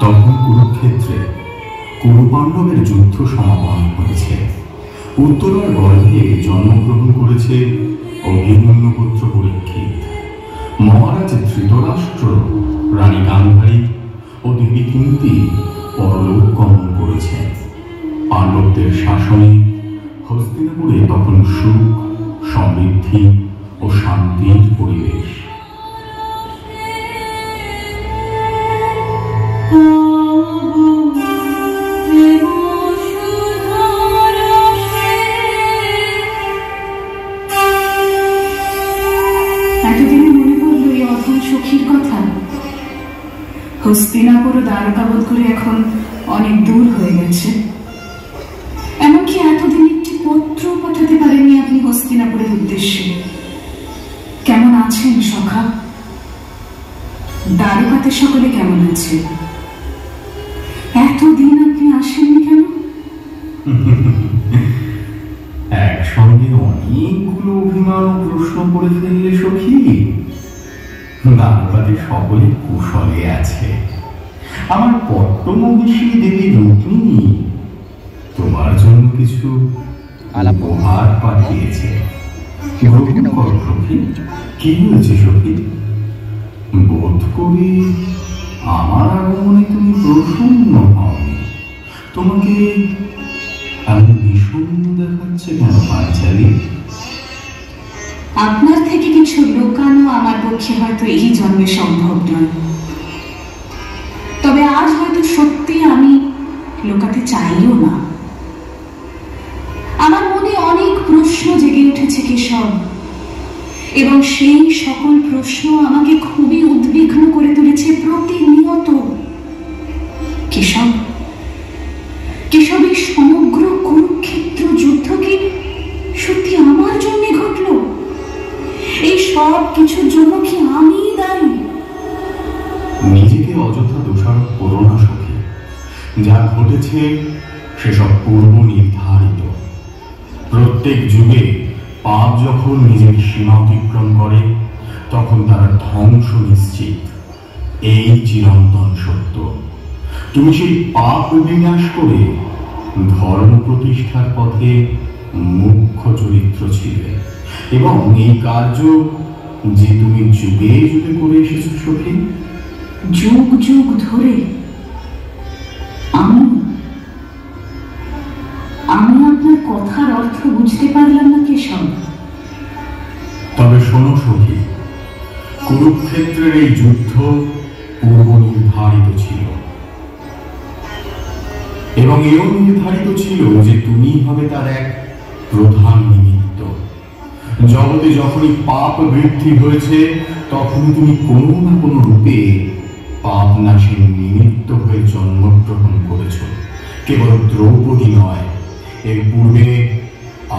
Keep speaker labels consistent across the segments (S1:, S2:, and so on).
S1: তখন কুরুক্ষেত্রে কুরুপাণ্ডবের যুদ্ধ সমাপন হয়েছে। উত্তরার গর্ভে জন্মগ্রহণ করেছে অভিমন্যু পুত্র পরীক্ষিত। মহারাজ ধৃতরাষ্ট্র, রানী গান্ধারী ও দেবী কুন্তী পরলোক গমন করেছে। পাণ্ডবদের শাসনে হস্তিনাপুরে তখন সুখ, সমৃদ্ধি ও শান্তির পরিবেশ।
S2: এতদিনে মনে পড়ল এই অধম সখীর কথা। হস্তিনাপুর ও দ্বারকাবোধ করে এখন অনেক দূর হয়ে গেছে। এমনকি এতদিন একটি পত্র পাঠাতে পারেননি আপনি হস্তিনাপুরের উদ্দেশ্যে। কেমন আছেন সখা? দ্বারকাতে সকলে কেমন আছে? এতদিন আপনি আসেননি কেন?
S1: একসঙ্গে অনেকগুলো অভিমান ও প্রশ্ন করে ফেললে সখী। দ্বারকাতে সকলে কুশলে আছে। আমার পট্টমহিষী দেবী রুক্মিণী তোমার জন্য কিছু উপহার পাঠিয়েছে। গ্রহণ করো সখী। কি হয়েছে সখী? বোধ করি আমার আগমনে তুমি প্রসন্ন হওনি। তোমাকে এমন বিষণ্ণ দেখাচ্ছে কেন পাঞ্চালী?
S2: আপনার থেকে কিছু লুকানো আমার পক্ষে হয়তো এই জন্মে সম্ভব নয়। তবে আজ হয়তো সত্যি আমি লুকাতে চাইও না। আমার মনে অনেক প্রশ্ন জেগে উঠেছে কেশব, এবং সেই সকল প্রশ্ন আমাকে খুবই উদ্বিগ্ন করে তুলেছে প্রতিনিয়ত। কেশব, কেশব, এই সমগ্র কুরুক্ষেত্র যুদ্ধ কি সত্যি আমার জন্য ঘটল? এই সব কিছুর জন্য কি আমি দায়ী?
S1: নিজেকে অযথা দোষারোপ করো না সখী। যা ঘটেছে সেসব পূর্ব নির্ধারিত। প্রত্যেক যুগে পাপ যখন নিজের সীমা অতিক্রম করে তখন তার ধ্বংস নিশ্চিত। এই চিরন্তন সত্য। তুমি সেই পাপ বিনাশ করে ধর্ম প্রতিষ্ঠার পথে মুখ্য চরিত্র ছিলে, এবং এই কার্য যে তুমি যুগে যুগে করে এসেছো সখী।
S2: যুগ যুগ ধরে? আমি আপনার কথার অর্থ বুঝতে পারলাম না কেশব।
S1: তবে শোনো সখী, কুরুক্ষেত্রের এই যুদ্ধ পূর্ব নির্ধারিত ছিল, এবং এও নির্ধারিত ছিল যে তুমি হবে তার এক প্রধান নিমিত্ত। জগতে যখনই পাপ বৃদ্ধি হয়েছে তখনই তুমি কোনো না কোনো রূপে পাপ নাশের নিমিত্ত হয়ে জন্মগ্রহণ করেছ। কেবল দ্রৌপদী নয়, এর পূর্বে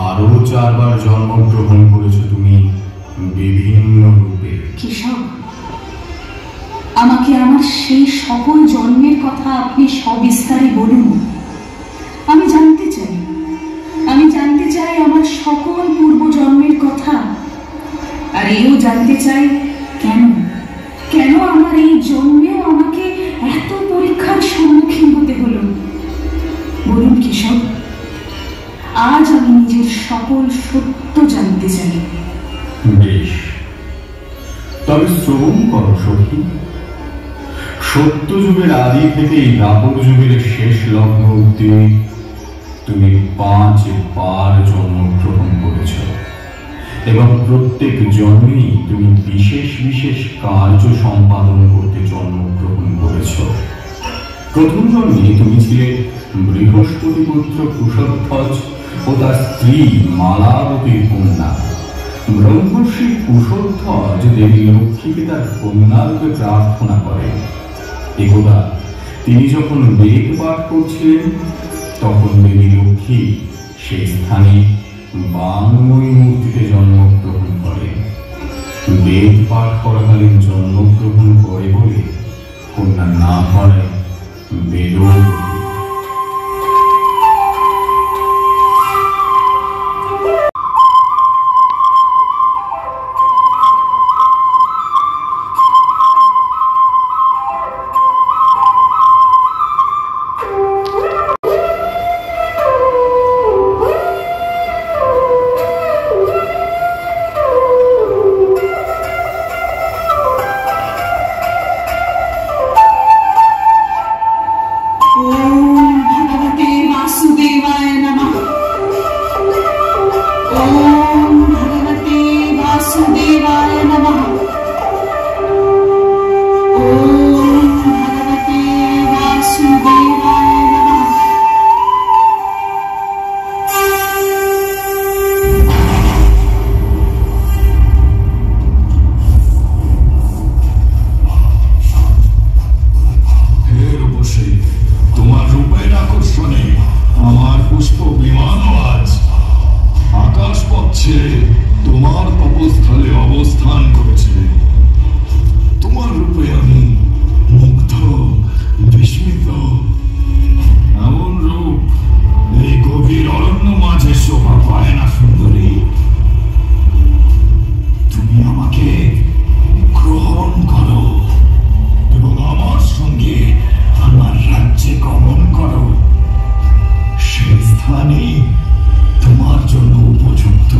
S1: আরো 4 বার জন্মগ্রহণ করেছ তুমি বিভিন্ন রূপে।
S2: কেশব, আমাকে আমার সেই সকল জন্মের কথা আপনি সবিস্তারে বলুন। আমি জানতে চাই আমার সকল পূর্ব জন্মের কথা। আর এও জানতে চাই কেন আমার এই জন্মেও আমাকে এত পরীক্ষার সম্মুখীন হতে হলো। বলুন কেশব, আজ আমি নিজের সকল সত্য জানতে চাই।
S1: বেশ, তবে শ্রবণ করো সখী। সত্য যুগের আদি থেকে এই দ্বাপর যুগের শেষ লগ্ন অব্দি তুমি 5 বার জন্মগ্রহণ করেছ, এবং প্রত্যেক জন্মেই তুমি বিশেষ বিশেষ কার্য সম্পাদন করতে জন্মগ্রহণ করেছ। প্রথম জন্মে তুমি ছিলে বৃহস্পতি পুত্র কুশধ্বজ ও তার স্ত্রী মালাবতীর কন্যা। ব্রহ্মর্ষি কুশধ্বজ দেবী লক্ষ্মীকে তার কন্যারূপে প্রার্থনা করেন। একদা তিনি যখন বেদ পাঠ করছিলেন তখন দেবী লক্ষ্মী সেই স্থানে বাংময়ী মূর্তিতে জন্মগ্রহণ করেন। বেদ পাঠ করাকালীন জন্মগ্রহণ করে বলে কন্যার নাম হয় বেদবতী।
S3: ছেড়ে তোমার তপস্থলে অবস্থান করেছে। তোমার রূপে আমি মুগ্ধ, বিস্মিত। এমন রূপ এই গভীর অরণ্য মাঝে শোভা পায় না সুন্দরী। তুমি আমাকে গ্রহণ করো এবং আমার সঙ্গে আমার রাজ্যে গমন করো। সেই স্থানই তোমার জন্য উপযুক্ত।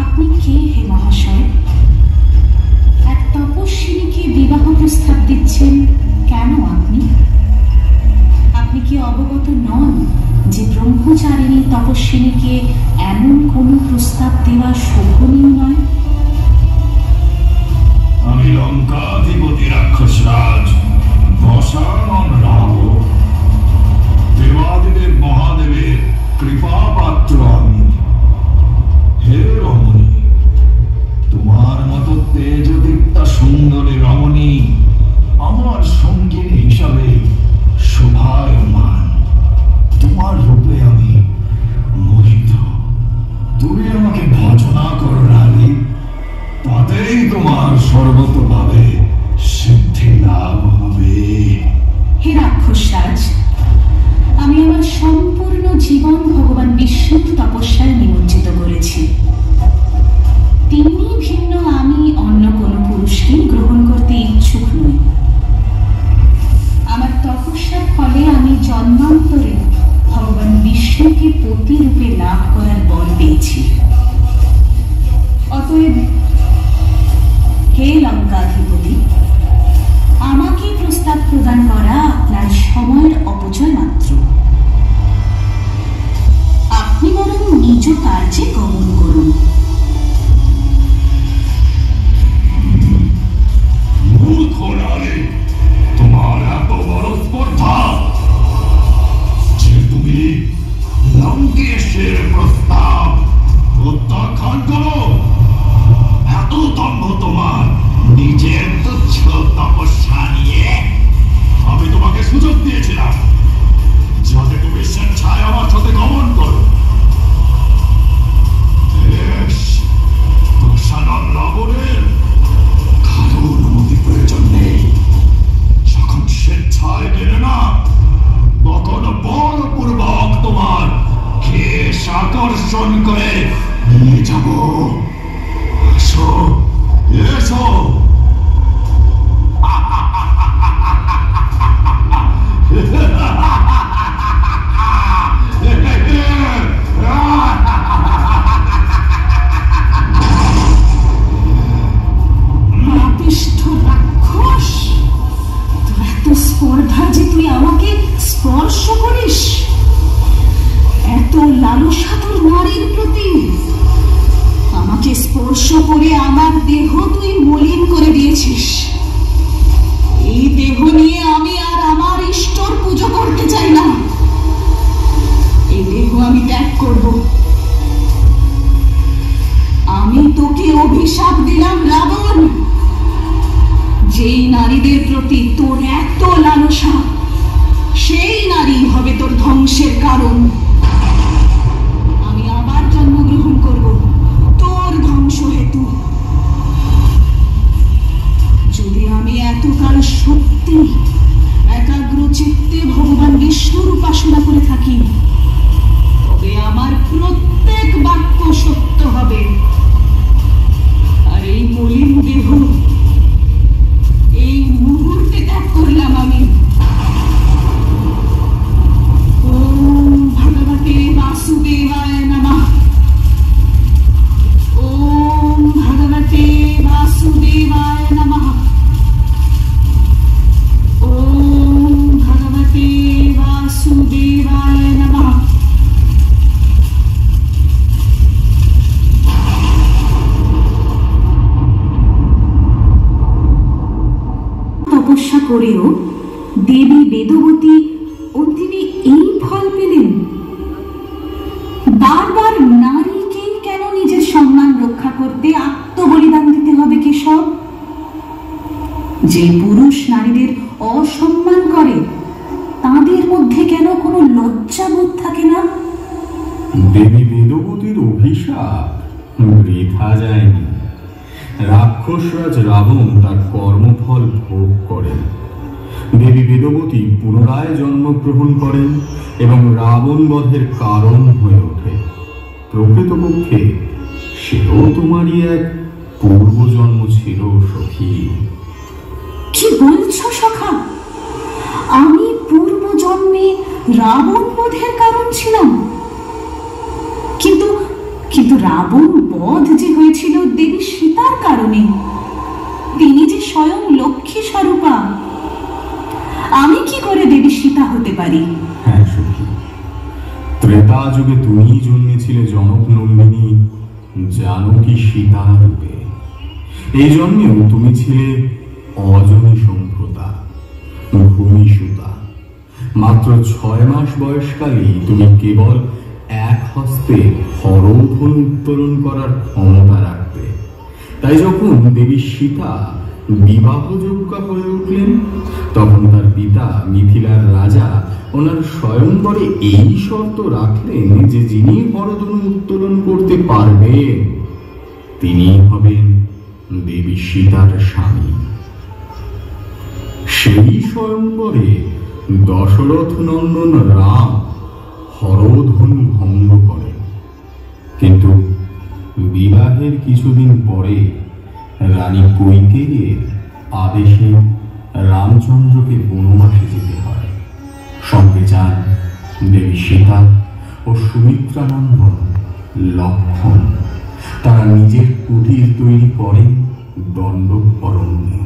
S2: আপনি কে হে মহাশয়? এক তপস্বিনীকে বিবাহ প্রস্তাব দিচ্ছেন কেন আপনি? আপনি কি অবগত নন যে ব্রহ্মচারিণী তপস্বিনীকে এমন কোনো প্রস্তাব দেওয়া শোভনীয় নয়?
S3: আমি লঙ্কাধিপতি রাক্ষসরাজ দশানন রাবণ, দেবাদিদেব মহাদেবের কৃপা পাত্র আমি। হে রমণী, তোমার মতো তেজদীপ্তা সুন্দরী রমণী আমার সঙ্গিনী হিসাবে শোভায়মান। তোমার রূপে আমি মোহিত। তুমি আমাকে ভজনা করো নারী, তাতেই তোমার সর্বতভাবে সিদ্ধি লাভ হবে।
S2: হে রাক্ষসরাজ, আমি আমার সম্পূর্ণ জীবন ভগবান বিষ্ণুর তপস্যায় নিমজ্জিত করেছি। তিনি ভিন্ন আমি অন্য কোনো পুরুষকে গ্রহণ করতে ইচ্ছুক নই। আমার তপস্যার ফলে আমি জন্মান্তরে ভগবান বিষ্ণুকে পতি রূপে লাভ করার বর পেয়েছি। অতএব হে লঙ্কাধিপতি, আমাকে প্রস্তাব প্রদান করা আপনার সময়ের অপচয় মাত্র। আপনি বরং নিজ কার্যে গমন করুন।
S3: মূর্খ নারী, তোমার এত বড় স্পর্ধা যে তুমি লঙ্কেশের প্রস্তাব প্রত্যাখ্যান করো। এত দম্ভ তোমার নিজের তুচ্ছ তপস্যা নিয়ে। আমি তোমাকে সুযোগ দিয়েছিলাম যাতে তুমি স্বেচ্ছায় আমার সাথে গমন করো। বেশ, দশানন রাবণের কারো অনুমতি প্রয়োজন নেই। যখন স্বেচ্ছায় গেলে না, তখন বলপূর্বক তোমার কেশ আকর্ষণ করে নিয়ে যাব। এসো, এসো।
S2: পাপিষ্ঠ রাক্ষস, তোর এত স্পর্ধা যে তুই আমাকে স্পর্শ করিস! এত লালসা তোর নারীর প্রতি! আমাকে স্পর্শ করে আমার দেহ তুই মলিন করে দিয়েছিস। এই দেহ নিয়ে আমি আর আমার ইষ্টর পুজো করতে চাই না। এই দেহ আমি ত্যাগ করব। আমি তোকে অভিশাপ দিলাম রাবণ। যেই নারীদের প্রতি তোর এত লালসা, সেই নারী হবে তোর ধ্বংসের কারণ। আমি আবার জন্মগ্রহণ করব তোর ধ্বংস হেতু। যদি আমি এতকাল সত্যি একাগ্র চিত্তে ভগবান বিষ্ণুর উপাসনা করে থাকি, তবে আমার প্রত্যেক বাক্য সত্য হবে। আর এই মলিন দেহ এই মুহূর্তে ত্যাগ করলাম আমি। ওম ভগবতে বাসুদেবায় নমঃ। ওম ভগবতে বাসুদেবায় নমঃ। ওম ভগবতে বাসুদেবায় নমঃ। তপস্যা করেও দেবী বেদবতী অন্তিমে এই ফল পেলেন। বারবার নারীকেই কেন নিজের সম্মান রক্ষা করতে আত্মবলিদান দিতে হবে কেশব? যে পুরুষ নারীদের অসম্মান করে, তাদের মধ্যে কেন কোনো লজ্জাবোধ থাকে না?
S1: দেবী বেদবতীর অভিশাপ বৃথা যায়নি। রাক্ষসরাজ রাবণ তার কর্মফল ভোগ করেন। দেবী বেদবতী পুনরায় জন্মগ্রহণ করেন এবং রাবণ বধের কারণ হয়ে ওঠে। প্রকৃতপক্ষে সেও তোমারই এক পূর্বজন্ম ছিল সখী।
S2: কি বলছো সখা? আমি পূর্বজন্মে রাবণ বধের কারণ ছিলাম? কিন্তু কিন্তু রাবণ বধ যে হয়েছিল দেবী সীতার কারণে। তিনি যে স্বয়ং লক্ষ্মী স্বরূপা। আমি কি করে দেবী সীতা হতে পারি?
S1: হ্যাঁ সখী, ত্রেতা যুগে তুমি জন্মেছিলে জনক নন্দিনী জানকী সীতা রূপে। এই জন্মেও তুমি ছিলে অজনী সম্ভ্রতা, ভূমিসুতা। মাত্র 6 মাস বয়সকালেই তুমি কেবল এক হস্তে হরধনু উত্তোলন করার ক্ষমতা রাখতে। তাই যখন দেবী সীতা বিবাহযোগ্যা হয়ে উঠলেন, তখন তার পিতা মিথিলার রাজা ওনার স্বয়ংবরে এই শর্ত রাখলেন যে যিনি হরধনু উত্তোলন করতে পারবেন তিনি হবেন দেবী সীতার স্বামী। সেই স্বয়ংবরে দশরথ নন্দন রাম হরধনু ভঙ্গ করেন। কিন্তু বিবাহের কিছুদিন পরে রানী কৈকেয়ীর আদেশে রামচন্দ্রকে বনবাসে যেতে হয়। সঙ্গে যান দেবী সীতা ও সুমিত্রানন্দন লক্ষ্মণ। তারা নিজের কুটির তৈরি করেন দণ্ডকারণ্যে।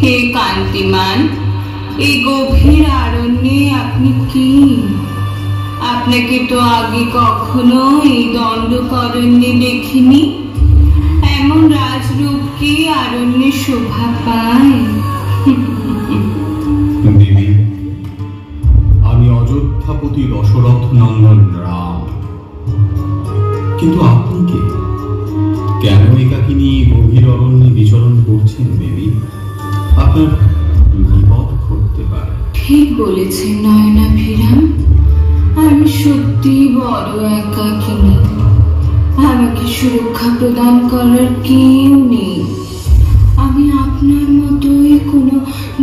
S2: হে কান্তিমান, এই গভীর আরণ্যে আপনি কি? আপনাকে তো আগে কখনো এই দণ্ডকারণ্যে দেখিনি। এমন রাজরূপ কি আরণ্যে শোভা পায়?
S1: দেবী, আমি অযোধ্যাপতি দশরথ নন্দন রাম। কিন্তু আপনি কে? কেন একাকিনী
S2: ঠিক বলেছেন নয়নাভিরাম, আমি সত্যি বড় একাকিনী। আমাকে সুরক্ষা প্রদান করার কেউ নেই। আমি আপনার মতোই কোনো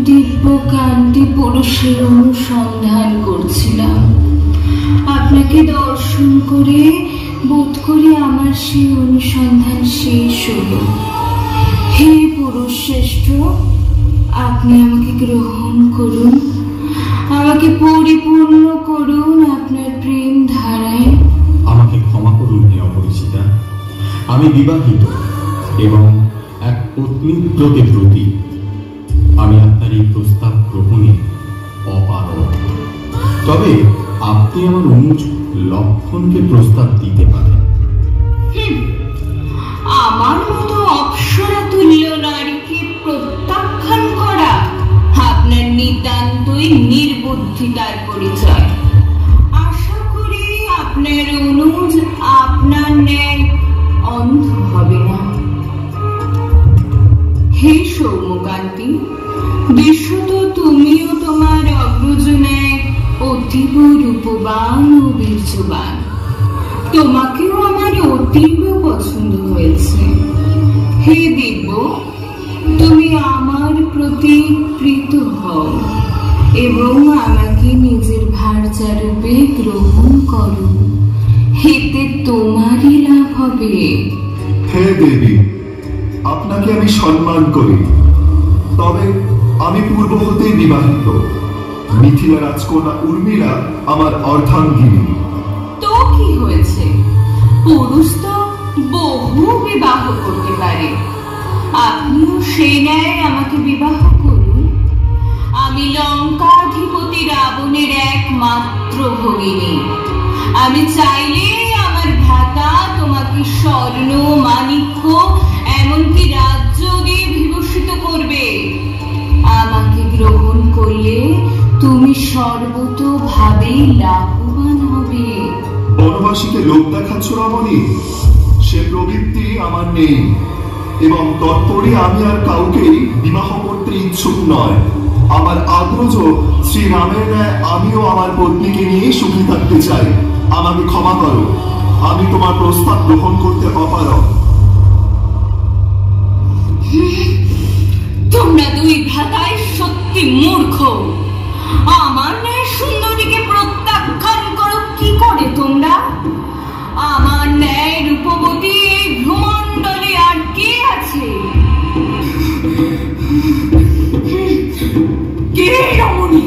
S2: দিব্যকান্তি পুরুষের অনুসন্ধান করছিলাম। আপনাকে দর্শন করে বোধ করি আমার সেই অনুসন্ধান শেষ হলো। হে পুরুষ শ্রেষ্ঠ, আপনি আমাকে গ্রহণ করুন, আমাকে পরিপূর্ণ করুন আপনার প্রেম ধারায়।
S1: আমাকে ক্ষমা করুন হে অপরিচিতা, আমি বিবাহিত এবং এক পত্নীব্রতে ব্রতী। আমি আপনার এই প্রস্তাব গ্রহণে অপারগ। তবে আপনি আমার অনুজ লক্ষণকে প্রস্তাব দিতে পারেন।
S2: আমার মতো অপ্সরা তুল্য নারীকে প্রত্যাখ্যান করা আপনার নিতান্তই নির্বুদ্ধিতার পরিচয়। আশা করি আপনার অনুজ আপনার ন্যায় অন্ধ হবে না। হে সৌম্যকান্তি, দৃশ্যত তুমিও তোমার অগ্রজ ন্যায় অতীব রূপবান ও বীর্যবান। তোমাকেও আমার অতীব পছন্দ হয়েছে। হে দিব্য, তুমি আমার প্রতি প্রীত হও এবং আমাকে নিজের ভার্যা রূপে গ্রহণ করো। এতে তোমারই লাভ হবে।
S3: হে দেবী, আপনাকে আমি সম্মান করি, তবে আমি পূর্ব হতেই বিবাহিত। মিথিলা রাজকন্যা উর্মিলা আমার অর্ধাঙ্গিনী।
S2: তো কি হয়েছে, পুরুষ তো বহু বিবাহ করতে পারে। আপনিও সেই ন্যায় আমাকে বিবাহ করুন। আমি লঙ্কাধিপতি রাবণের একমাত্র ভগিনী। আমি চাইলে আমার ভ্রাতা তোমাকে স্বর্ণ মাণিক্য এমনকি রাজ্য দিয়ে বিভূষিত করবে। আমাকে গ্রহণ করলে তুমি সর্বতোভাবেই লাভবান হবে।
S3: বনবাসীকে লোক দেখাচ্ছ রমণী, সে প্রবৃত্তি আমার নেই এবং তৎপরে আমি আর কাউকেই বিবাহ করতে ইচ্ছুক নয়। আমার আগ্রজ শ্রীরামের ন্যায় আমিও আমার পত্নীকে নিয়ে সুখী থাকতে চাই। আমাকে ক্ষমা করো, আমি তোমার প্রস্তাব গ্রহণ করতে অপারগ।
S2: তোমরা দুই ভ্রাতাই সত্যি মূর্খ। আমার ন্যায় সুন্দরীকে প্রত্যাখ্যান করো কি করে তোমরা? আমার ন্যায় রূপবতী এই ভ্রমণ্ডলে আর কে আছে? কে রমণী?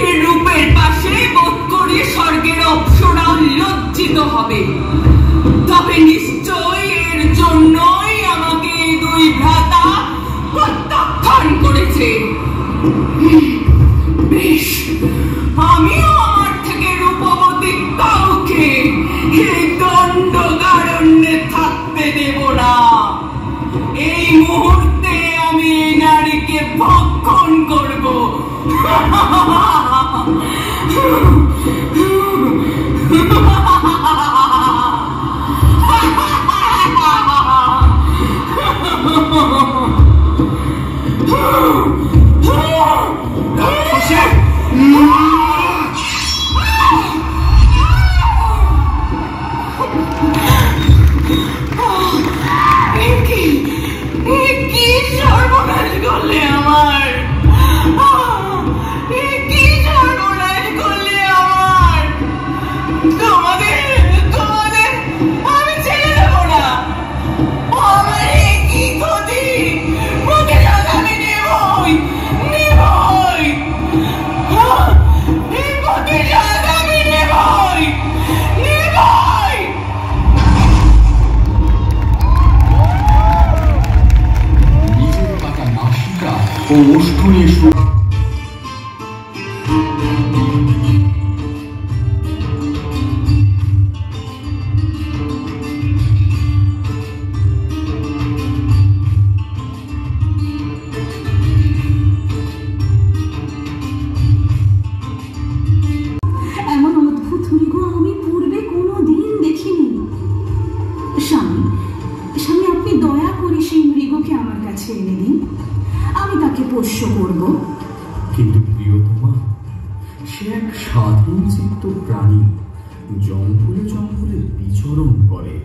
S2: এই রূপের পাশে বোধ করি স্বর্গের অপ্সরা লজ্জিত হবে। তবে নিশ্চয়ই এর জন্যই আমাকে এই দুই ভ্রাতা প্রত্যাখ্যান করেছে। বেশ, আমিও আমার থেকে রূপবতী কাউকে এই দণ্ডকারণ্যে থাকতে দেব না। এই মুহূর্তে আমি এই নারীকে ভক্ষণ করব। কি সর্বনাশ করলে আমার! কি সর্বনাশ করলে আমার! তোমাদের আমি ছেড়ে দেবো না। আমার কি ক্ষতি, প্রতিশোধ আমি নেবই। এই প্রতিশোধ আমি নেবই।
S1: নিজের কাটা নাসিকা ও ওষ্ঠ নিয়ে
S2: এমন অদ্ভুত মৃগ আমি পূর্বে কোনোদিন দেখিনি। স্বামী, আপনি দয়া করে সেই মৃগকে আমার কাছে এনে দিন, আমি তাকে পোষ্য করব।
S1: কিন্তু প্রিয়তমা, স্বাধীন চিত্ত প্রাণী জঙ্গলে জঙ্গলে বিচরণ করে,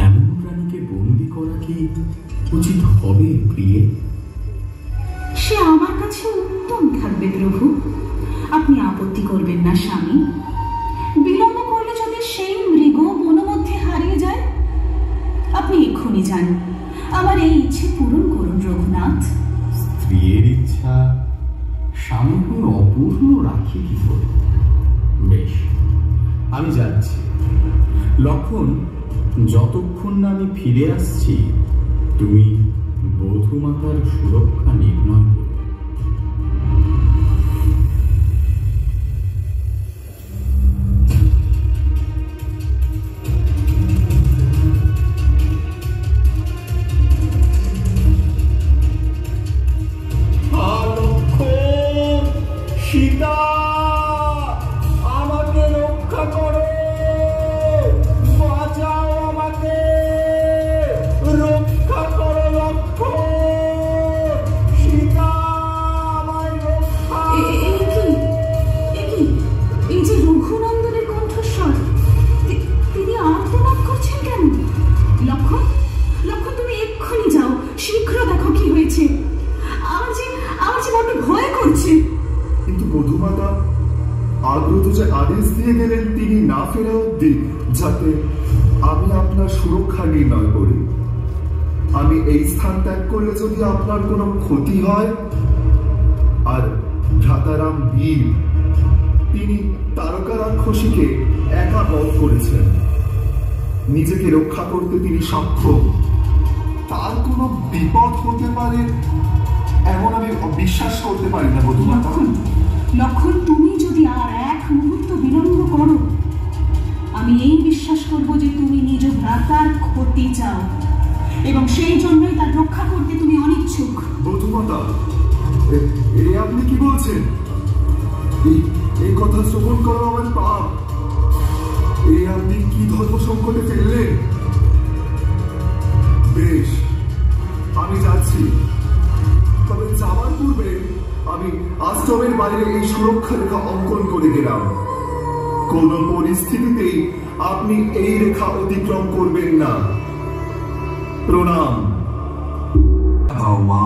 S1: এমন প্রাণীকে বন্দি করা কি উচিত হবে প্রিয়ে?
S2: সে আমার কাছে উত্তম থাকবে প্রভু। আপনি আপত্তি করবেন না স্বামী? বিলম্ব করলে যদি সেই মৃগ বনমধ্যে হারিয়ে যায়? আপনি এক্ষুনি যান, আমার এই ইচ্ছে পূরণ করুন রঘুনাথ।
S1: স্ত্রীর ইচ্ছা স্বামীকে অপূর্ণ রাখি কি করে? বেশ, আমি যাচ্ছি। লক্ষণ, যতক্ষণ না আমি ফিরে আসছি তুমি বধূমাতার সুরক্ষা নির্ণয় করো।
S3: সীতা, আমাকে রক্ষা করো, বাঁচাও আমাকে, রক্ষা করো লক্ষণ, সীতা আমায় রক্ষা।
S2: এই যে রঘুনন্দনের কণ্ঠস্বর, তিনি আর্তনাদ করছেন কেন? লক্ষণ, লক্ষণ, তুমি এক্ষুনি যাও, শীঘ্র দেখো কি হয়েছে। আমার যে বড্ড ভয় করছে।
S3: কিন্তু বধূমাতা, আগ্রত যে আদেশ দিয়ে গেলেন তিনি না ফেরা অব্দি, যাতে আমি আপনার সুরক্ষা নির্ণয় করি। আমি এই স্থান ত্যাগ করলে যদি আপনার কোনো ক্ষতি হয়, আর ভ্রাতারাম বীর তিনি তারকা রাক্ষসীকে একা বধ করেছেন, নিজেকে রক্ষা করতে তিনি সক্ষম, তার কোনো বিপদ হতে পারে এমন আমি বিশ্বাস করতে পারি না বধূমাতা।
S2: লক্ষণ, তুমি যদি আর এক মুহূর্ত বিলম্ব করো, আমি এই বিশ্বাস করব যে তুমি নিজ ভ্রাতার ক্ষতি চাও এবং সেই জন্যই তার রক্ষা করতে তুমি অনিচ্ছুক।
S3: বধূমাতা, আপনি কি বলছেন? এই কথা শ্রবণ করা আমার পাপ। আপনি কি ধর্ম সংকটে ফেললেন? বেশ, আমি যাচ্ছি, তবে যাওয়ার পূর্বে আমি আশ্রমের বাইরে এই সুরক্ষা রেখা অঙ্কন করে গেলাম। কোন পরিস্থিতিতেই আপনি এই রেখা অতিক্রম করবেন না। প্রণাম।
S4: মা,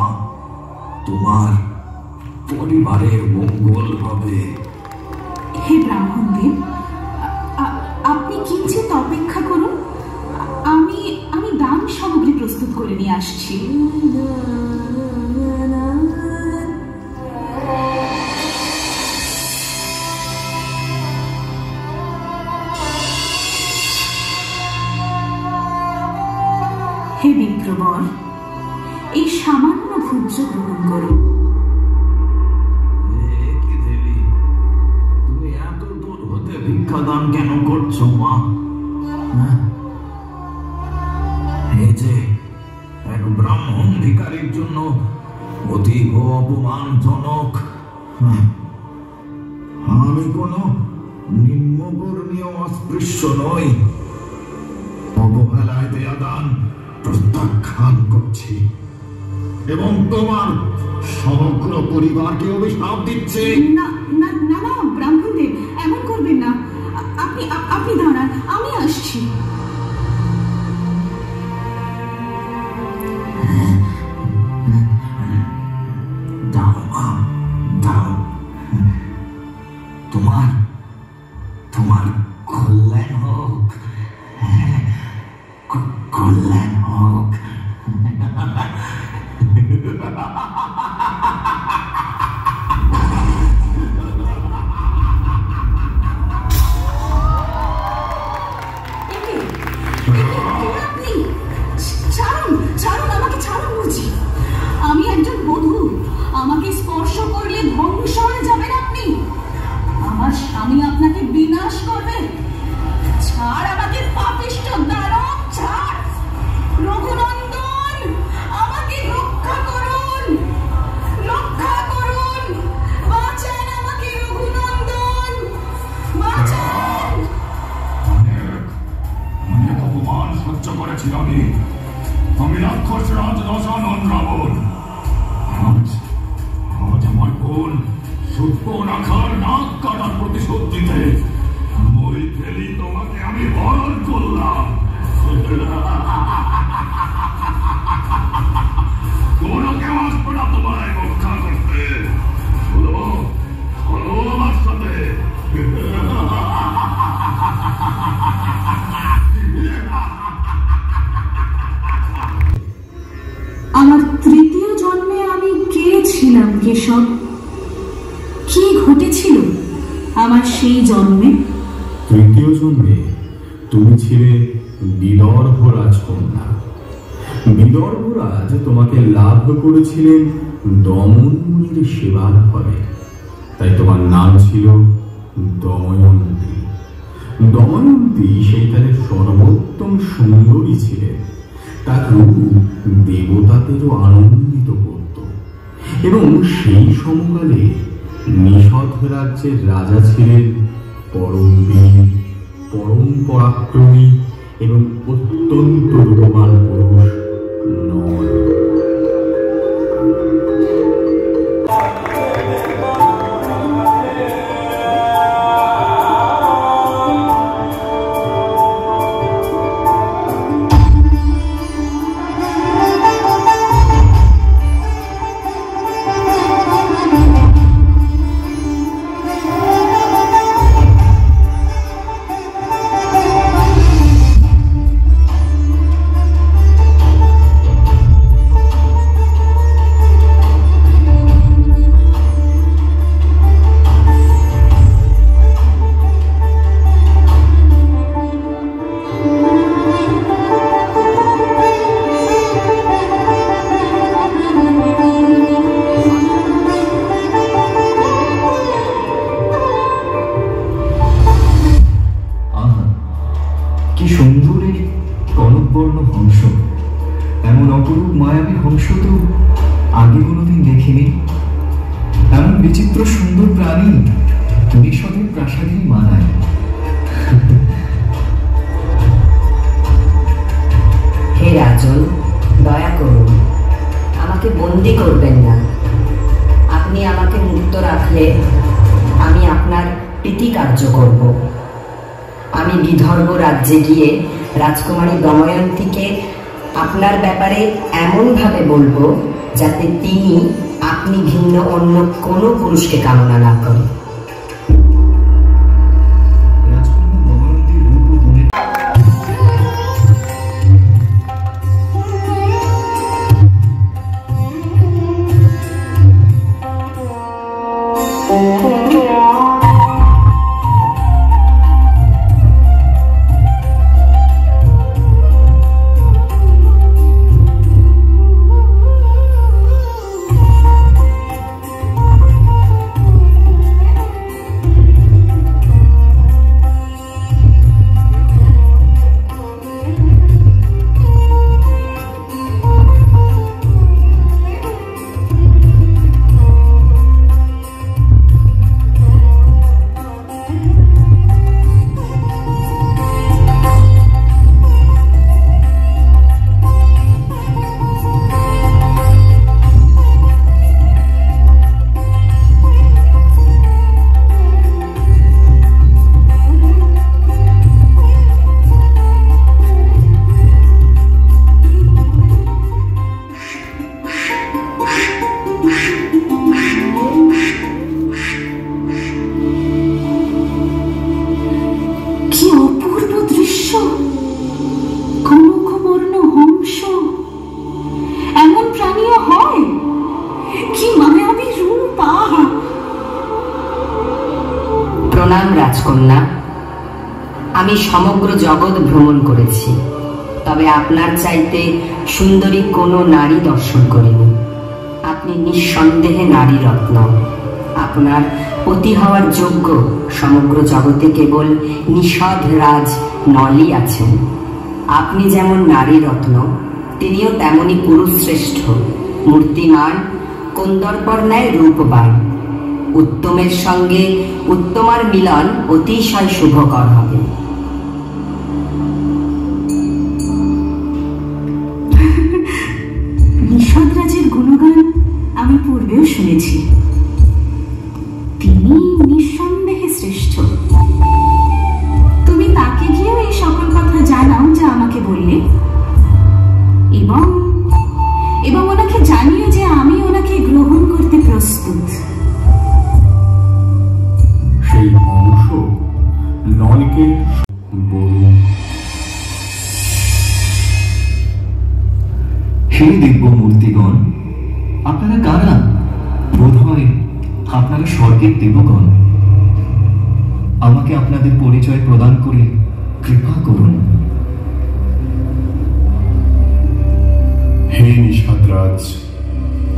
S4: তোমার পরিবারের মঙ্গল হবে।
S2: হে ব্রাহ্মণদেব, আপনি কিঞ্চিত অপেক্ষা করুন, আমি দান সামগ্রী প্রস্তুত করে নিয়ে আসছি। হে বিপ্রবর, এই সামান্য ভোজ্য গ্রহণ করুন।
S4: তুমি এত দূর হতে ভিক্ষাদান কেন করছো মা? এই যে এক ব্রাহ্মণ ভিখারির জন্য অতীব অপমানজনক। আমি কোনো নিম্নবর্ণীয় অস্পৃশ্য নই। অবহেলায় দেয়া দান প্রত্যাখ্যান করছি এবং তোমার সমগ্র পরিবারকে অভিশাপ দিচ্ছে।
S2: না না না না ব্রাহ্মণদেব, এমন করবেন না। আপনি দাঁড়ান, আমি আসছি।
S4: দাও মা, দাও। তোমার কল্যাণ হোক, কল্যাণ হোক।
S2: ছাড়ুন, আমাকে ছাড়ুন বুঝি। আমি একজন বধূ, আমাকে স্পর্শ করলে ধ্বংস হয়ে যাবেন আপনি। আমার স্বামী আপনাকে বিনাশ করবে। ছাড় আমাকে, পাপিষ্ঠ দানব, ছাড়। রঘুনন্দন, আমাকে রক্ষা করুন, রক্ষা করুন, বাঁচান আমাকে রঘুনন্দন, বাঁচান।
S1: অনেক অপমান সহ্য করেছি আমি রাক্ষস রাজ দশানন রাবণ। আজ আমার বোন সুপ্পনাখার নাক কাটা প্রতিশোধ দিতে মৈথিলি তোমাকে আমি হরণ করলাম। কোনো কেউ আসবে না তোমায় রক্ষা করতে। বলো বলো আমার সাথে।
S2: আমার তৃতীয় জন্মে আমি কে ছিলাম কেশব? কি ঘটেছিল আমার সেই জন্মে?
S1: তৃতীয় জন্মে তুমি ছিলে বিদর্ভ রাজকন্যা। বিদর্ভরাজ তোমাকে লাভ করেছিলেন দমন মুনির সেবার ফলে, তাই তোমার নাম ছিল দময়ন্তী। দময়ন্তী সেই কালে সর্বোত্তম সুন্দরী ছিলেন। তার রূপ দেবতাদেরও আনন্দিত করত। এবং সেই সমকালে নিষধ রাজ্যের রাজা ছিলেন পরম বীর, পরম পরাক্রমী এবং অত্যন্ত রূপবান পুরুষ নল।
S5: কি সুন্দর এই কনকবর্ণ হংস! এমন অপরূপ মায়াবী হংস তো আগে কোনোদিন দেখিনি। এমন বিচিত্র সুন্দর প্রাণী নিষদের প্রাসাদেই মানায়।
S6: হে রাজন, দয়া করুন, আমাকে বন্দি করবেন না। আপনি আমাকে মুক্ত রাখলে আমি আপনার প্রীতিকার্য করব। আমি বিদর্ভ রাজ্যে গিয়ে রাজকুমারী দময়ন্তীকে আপনার ব্যাপারে এমনভাবে বলবো যাতে তিনি আপনি ভিন্ন অন্য কোনো পুরুষকে কামনা না করেন। প্রণাম রাজকন্যা। আমি সমগ্র জগৎ ভ্রমণ করেছি, তবে আপনার চাইতে সুন্দরী কোনো নারী দর্শন করিনি। আপনি নিঃসন্দেহে নারী রত্ন। আপনার পতি হওয়ার যোগ্য সমগ্র জগতে কেবল নিষধ রাজ নলই আছেন। আপনি যেমন নারী রত্ন, তিনিও তেমনি পুরুষ শ্রেষ্ঠ, মূর্তিমান, কন্দর্পর ন্যায় রূপবান। উত্তমের সঙ্গে উত্তমার মিলন অতিশয় শুভকর হবে।
S2: নিষদরাজের গুণগান আমি পূর্বেও শুনেছি। তিনি নিঃসন্দেহে শ্রেষ্ঠ।
S5: হে দিব্য মূর্তিগণ, আপনারা কারা? বোধ হয় আপনারা স্বর্গের দেবগণ। আমাকে আপনাদের পরিচয় প্রদান করে কৃপা করুন।
S3: হে নিষাদরাজ,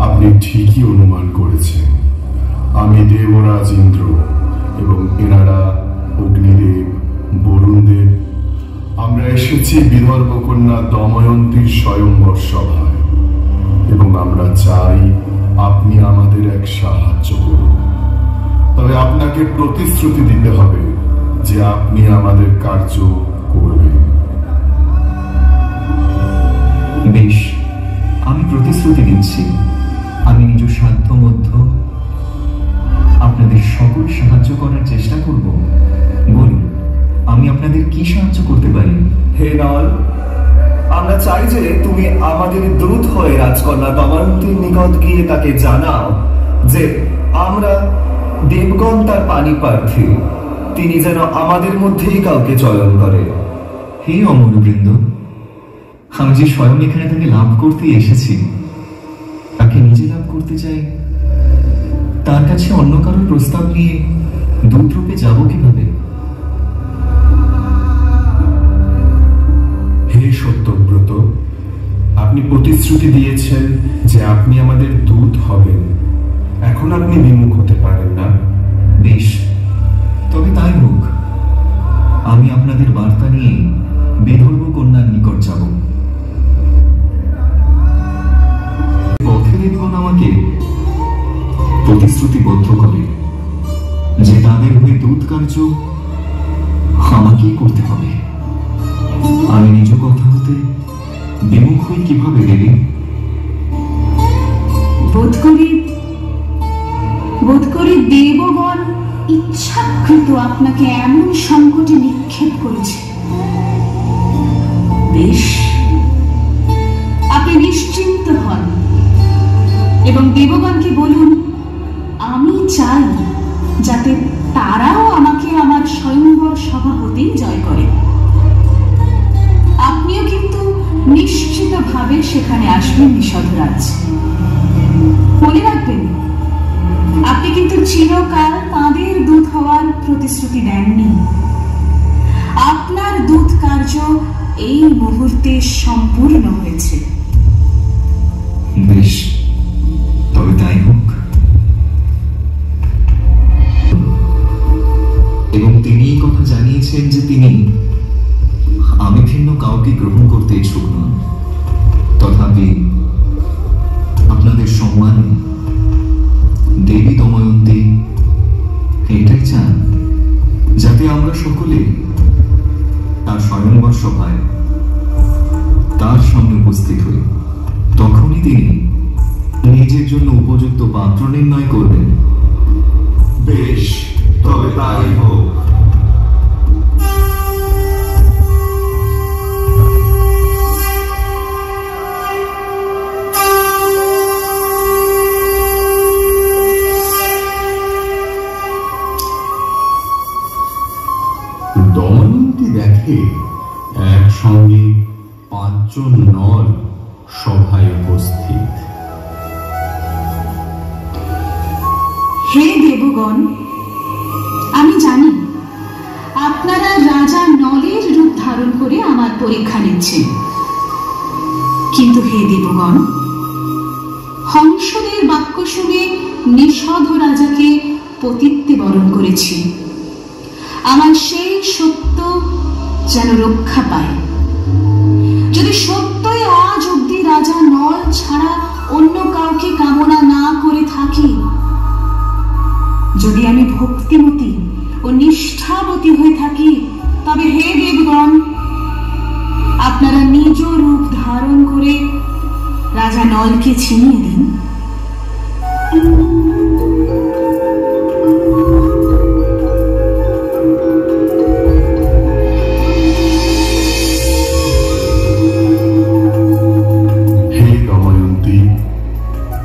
S3: আপনি ঠিকই অনুমান করেছেন। আমি দেবরাজ ইন্দ্র এবং এনারা অগ্নিদেব, বরুণদেব। আমরা এসেছি বিদর্ভ কন্যা দময়ন্তীর স্বয়ংবর সভায় এবং আমরা চাই আপনি আমাদের এক সাহায্য করুন। তবে আপনাকে প্রতিশ্রুতি দিতে হবে যে আপনি আমাদের কার্য করবেন।
S5: বেশ, আমি প্রতিশ্রুতি দিচ্ছি আমি নিজ সাধ্য মধ্য আপনাদের সকল সাহায্য করার চেষ্টা করব। বলুন, আমি আপনাদের কি সাহায্য করতে পারি?
S7: হে নল, আমরা চাই যে তুমি আমাদের দূত হয়ে রাজকন্যা দময়ন্তীর নিকট গিয়ে তাকে জানাও যে আমরা দেবগণ তার পানি প্রার্থী, তিনি যেন আমাদের মধ্যেই কাউকে চয়ন করে।
S5: হে অমরবৃন্দ, আমি যে স্বয়ং এখানে তাকে লাভ করতে এসেছি, তাকে নিজে লাভ করতে চাই, তার কাছে অন্য কারোর প্রস্তাব নিয়ে দূত রূপে যাব কিভাবে?
S3: হে সত্যব্রত, আপনি প্রতিশ্রুতি দিয়েছেন যে আপনি আমাদের দূত হবেন। এখন আপনি বিমুখ হতে পারেন না।
S5: বেশ, তবে তাই হোক। আমি আপনাদের বার্তা নিয়ে বিদর্ভ কন্যার নিকট যাব। পথে দেবগণ আমাকে প্রতিশ্রুতিবদ্ধ করে যে তাদের হয়ে দূত কার্য আমাকেই করতে হবে। আমি নিজ কথা হতে বিমুখ হই কিভাবে দেবী?
S2: বোধ করি দেবগণ ইচ্ছাকৃত আপনাকে এমন সংকটে নিক্ষেপ করেছে। বেশ, আপনি নিশ্চিন্ত হন এবং দেবগণকে বলুন আমি চাই যাতে তারাও আমাকে আমার স্বয়ংবর সভা হতেই জয় করে। আপনিও কিন্তু নিশ্চিতভাবে সেখানে আসবেন নিষাদরাজ। মনে রাখবেন, আপনি কিন্তু চিরকাল তাঁদের দূত হওয়ার প্রতিশ্রুতি দেননি। আপনার দূত কার্য এই মুহূর্তে সম্পূর্ণ হয়েছে।
S5: বেশ, তবে তাই হোক। এবং তিনি এই কথা জানিয়েছেন যে তিনি আমি ভিন্ন কাউকে গ্রহণ করতে ইচ্ছুক নন। তথাপি আপনাদের সম্মানে দেবী দময়ন্তী এটাই চান যাতে আমরা সকলে তার স্বয়ংবর সভায় তার সামনে উপস্থিত হই। তখনই তিনি নিজের জন্য উপযুক্ত পাত্র নির্ণয় করবেন।
S3: বেশ, তবে তাই হোক। দময়ন্তী দেখে একসঙ্গে 5 জন নর সভায় উপস্থিত।
S2: হে দেবগণ, আমি জানি আপনারা রাজা নলের রূপ ধারণ করে আমার পরীক্ষা নিচ্ছেন। কিন্তু হে দেবগণ, হংসদের বাক্য শুনে নিষাদ রাজাকে পতিত্বে বরণ করেছি। আমার সেই সত্য যেন রক্ষা পায়। যদি সত্যই আজ অব্দি রাজা নল ছাড়া অন্য কাউকে কামনা না করে থাকি, যদি আমি ভক্তিমতী ও নিষ্ঠাবতী হয়ে থাকি, তবে হে দেবগণ, আপনারা নিজ রূপ ধারণ করে রাজা নলকে ছিনিয়ে দিন।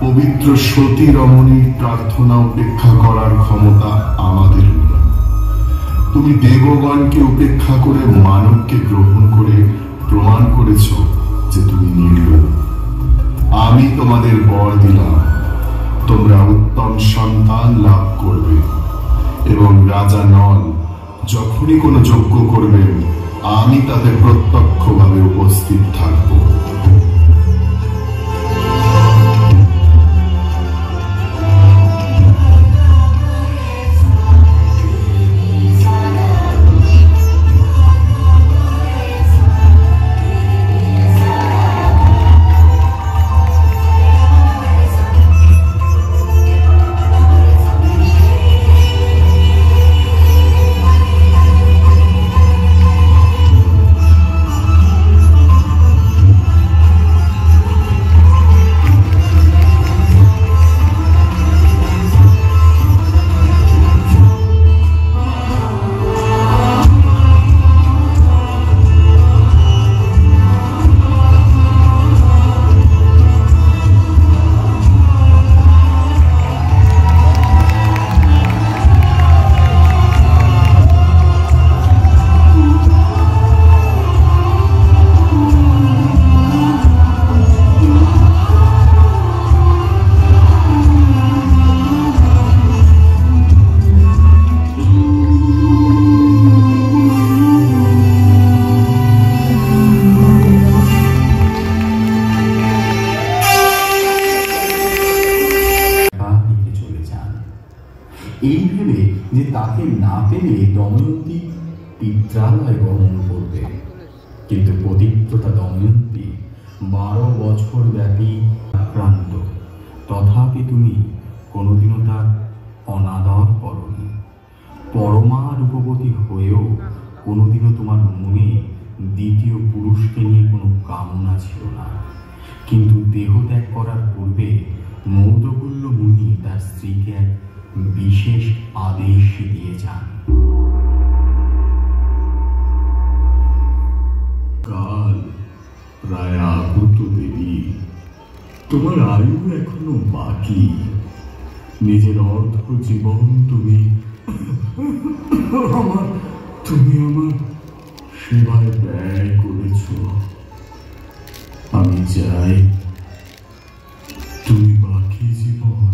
S3: পবিত্র সতী রমণীর প্রার্থনা উপেক্ষা করার ক্ষমতা আমাদের নেই। তুমি দেবগণকে উপেক্ষা করে মানবকে গ্রহণ করে প্রমাণ করেছ যে তুমি নির্লোভ। আমি তোমাদের বর দিলাম, তোমরা উত্তম সন্তান লাভ করবে এবং রাজা নল যখনই কোনো যজ্ঞ করবেন আমি তাতে প্রত্যক্ষভাবে উপস্থিত থাকবো।
S1: এই ভেবে যে তাকে না পেলে দময়ন্তী পিত্রালয় গমন করবে, কিন্তু পতিব্রতা দময়ন্তী 12 বছর ব্যাপী আক্রান্ত, তথাপি তুমি কোনোদিনও তার অনাদর করনি। পরমা রূপবতী হয়েও কোনোদিনও তোমার মনে দ্বিতীয় পুরুষকে নিয়ে কোনো কামনা ছিল না। কিন্তু দেহ ত্যাগ করার পূর্বে মৌদকুল্য মুনি তার স্ত্রীকে এক বিশেষ আদেশ দিয়ে যান।
S8: কাল প্রায় আগত দেবী, তোমার আয়ু এখনো বাকি। নিজের অর্ধ জীবন তুমি আমার সেবায় ব্যয় করেছ। আমি চাই তুমি বাকি জীবন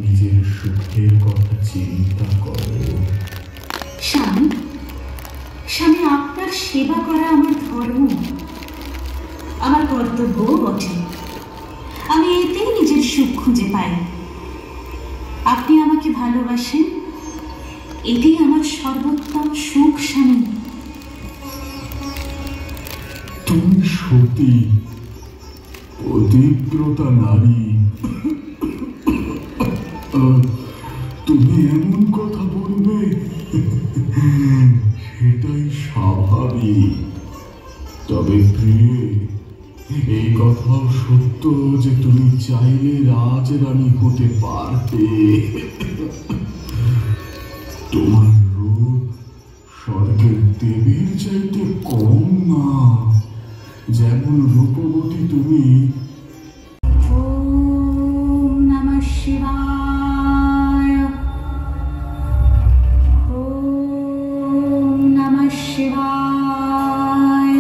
S8: নিজের সুখের কথা চিন্তা করো।
S2: স্বামী, স্বামী, আপনার সেবা করা আমার ধর্ম, আমার কর্তব্যও বটে। আমি এতেই নিজের সুখ খুঁজে পাই। আপনি আমাকে ভালোবাসেন, এটাই আমার সর্বোত্তম সুখ। স্বামী,
S8: তুমি সতী পতিব্রতা নারী, তুমি এমন কথা বলবে সেটাই স্বাভাবিক। তবে প্রিয়ে, এই কথাও সত্য যে তুমি চাইলে রাজরানী হতে পারতে। তোমার রূপ স্বর্গের দেবীর চাইতে কম না। যেমন রূপবতী তুমি।
S2: ওম নমঃ শিবায়, ওম নমঃ শিবায়,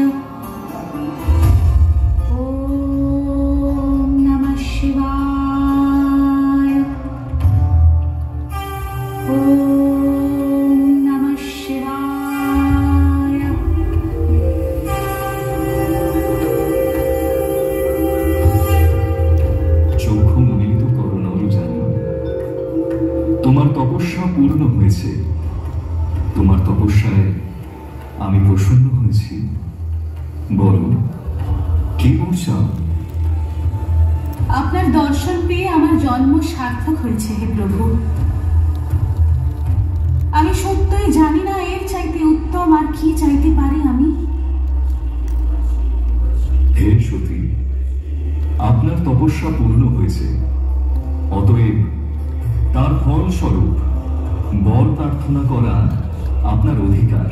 S2: ওম নমঃ শিবায়, ওম নমঃ শিবায়।
S5: চক্ষু মিলিত করো নরজানি, তোমার তপস্যা পূর্ণ হয়েছে। তোমার তপস্যায় আমি প্রসন্ন হয়েছি। বলো, কি করছো?
S2: আপনার দর্শন পেয়ে আমার জন্ম সার্থক হয়েছে হে প্রভু। আমি সত্যই জানি না এর চাইতে উত্তম আর কি চাইতে পারি আমি।
S5: হে সতী, আপনার তপস্যা পূর্ণ হয়েছে, অতএব তার ফলস্বরূপ বর প্রার্থনা করা আপনার অধিকার।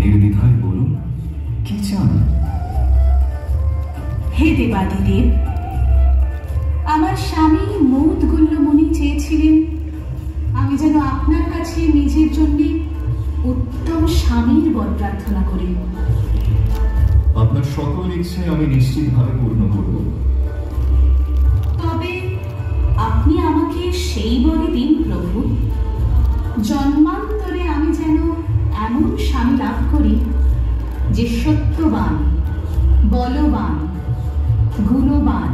S5: নির্দ্বিধায় বলুন, কি চান?
S2: হে দেবাদিদেব, আমার স্বামী মৌদগুল্য মুনি চেয়েছিলেন আমি যেন আপনার কাছে নিজের জন্য উত্তম স্বামীর বর প্রার্থনা করি।
S5: আপনার সকল ইচ্ছে আমি নিশ্চিতভাবে পূর্ণ করব।
S2: তবে আপনি আমাকে সেই বলে দিন প্রভু, জন্মান্তরে আমি যেন এমন স্বামী লাভ করি যে সত্যবান, বলবান, গুণবান,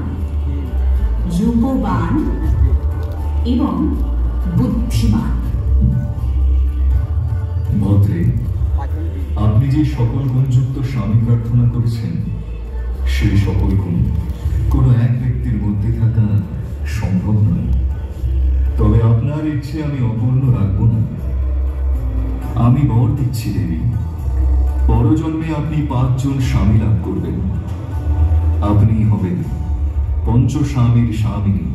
S2: রূপবান এবং বুদ্ধিমান।
S5: ভদ্রে, আপনি যে সকল গুণযুক্ত স্বামী প্রার্থনা করেছেন, সেই সকল গুণ কোনো এক ব্যক্তির মধ্যে থাকা সম্ভব নয়। তবে আপনার ইচ্ছে আমি অপূর্ণ রাখবো না। আমি বর দিচ্ছি দেবী, পরজন্মে আপনি 5 জন স্বামী লাভ করবেন। আপনি হবেন পঞ্চস্বামীর স্বামিনী।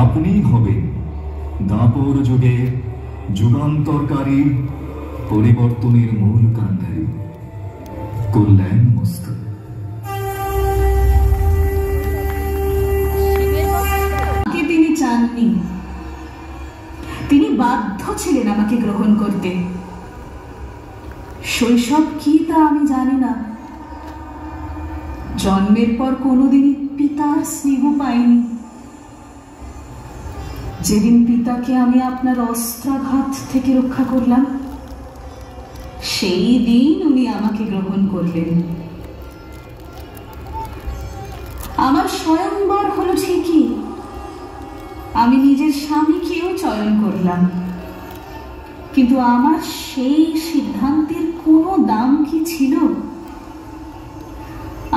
S5: আপনি হবেন দাপর যুগে যুগান্তরকারী, পরিবর্তনের মূল কান্ডারী। কল্যাণ মস্তু।
S2: তিনি চাননি, তিনি বাধ্য ছিলেন আমাকে গ্রহণ করতে। শৈশব কি তা আমি জানি না। জন্মের পর কোনোদিনই পিতার স্নেহ পাইনি। যেদিন পিতাকে আমি আপনার অস্ত্রাঘাত থেকে রক্ষা করলাম, সেই দিন উনি আমাকে গ্রহণ করলেন। আমার স্বয়ংবর হলো ঠিকই, আমি নিজের স্বামীকেও চয়ন করলাম, কিন্তু আমার সেই সিদ্ধান্তের কোনো দাম কি ছিল?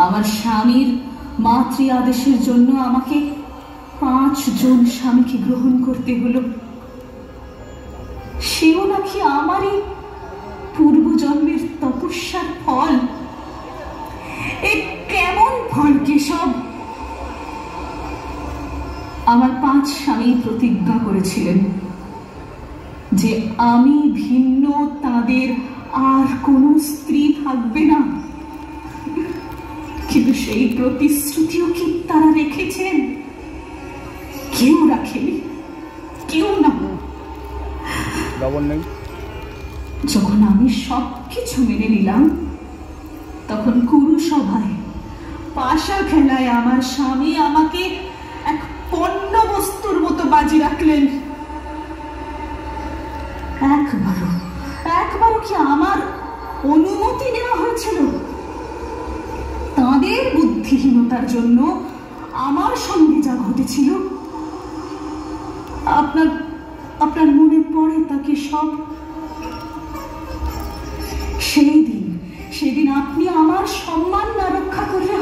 S2: আমার স্বামীর মাতৃ আদেশের জন্য আমাকে 5 জন স্বামীকে গ্রহণ করতে হলো, সেও নাকি আমারই পূর্বজন্মের তপস্যার ফল। এ কেমন ফল কেশব? আমার 5 স্বামী প্রতিজ্ঞা করেছিলেন যে আমি ভিন্ন তাদের আর কোনো স্ত্রী থাকবে না, কিন্তু সেই প্রতিশ্রুতিও কি তারা রেখেছেন? কেউ রাখেনি, কেউ না। যখন আমি সবকিছু মেনে নিলাম, তখন কুরুসভায় পাশা খেলায় আমার স্বামী আমাকে এক পণ্য বস্তুর মতো বাজি রাখলেন। একবারও কি আমার অনুমতি নেওয়া হয়েছিল? তাদের বুদ্ধিহীনতার জন্য আমার সঙ্গে যা ঘটেছিল, আপনার মনে পড়ে তাকে সব? সেদিন আপনি আমার সম্মান না রক্ষা করলে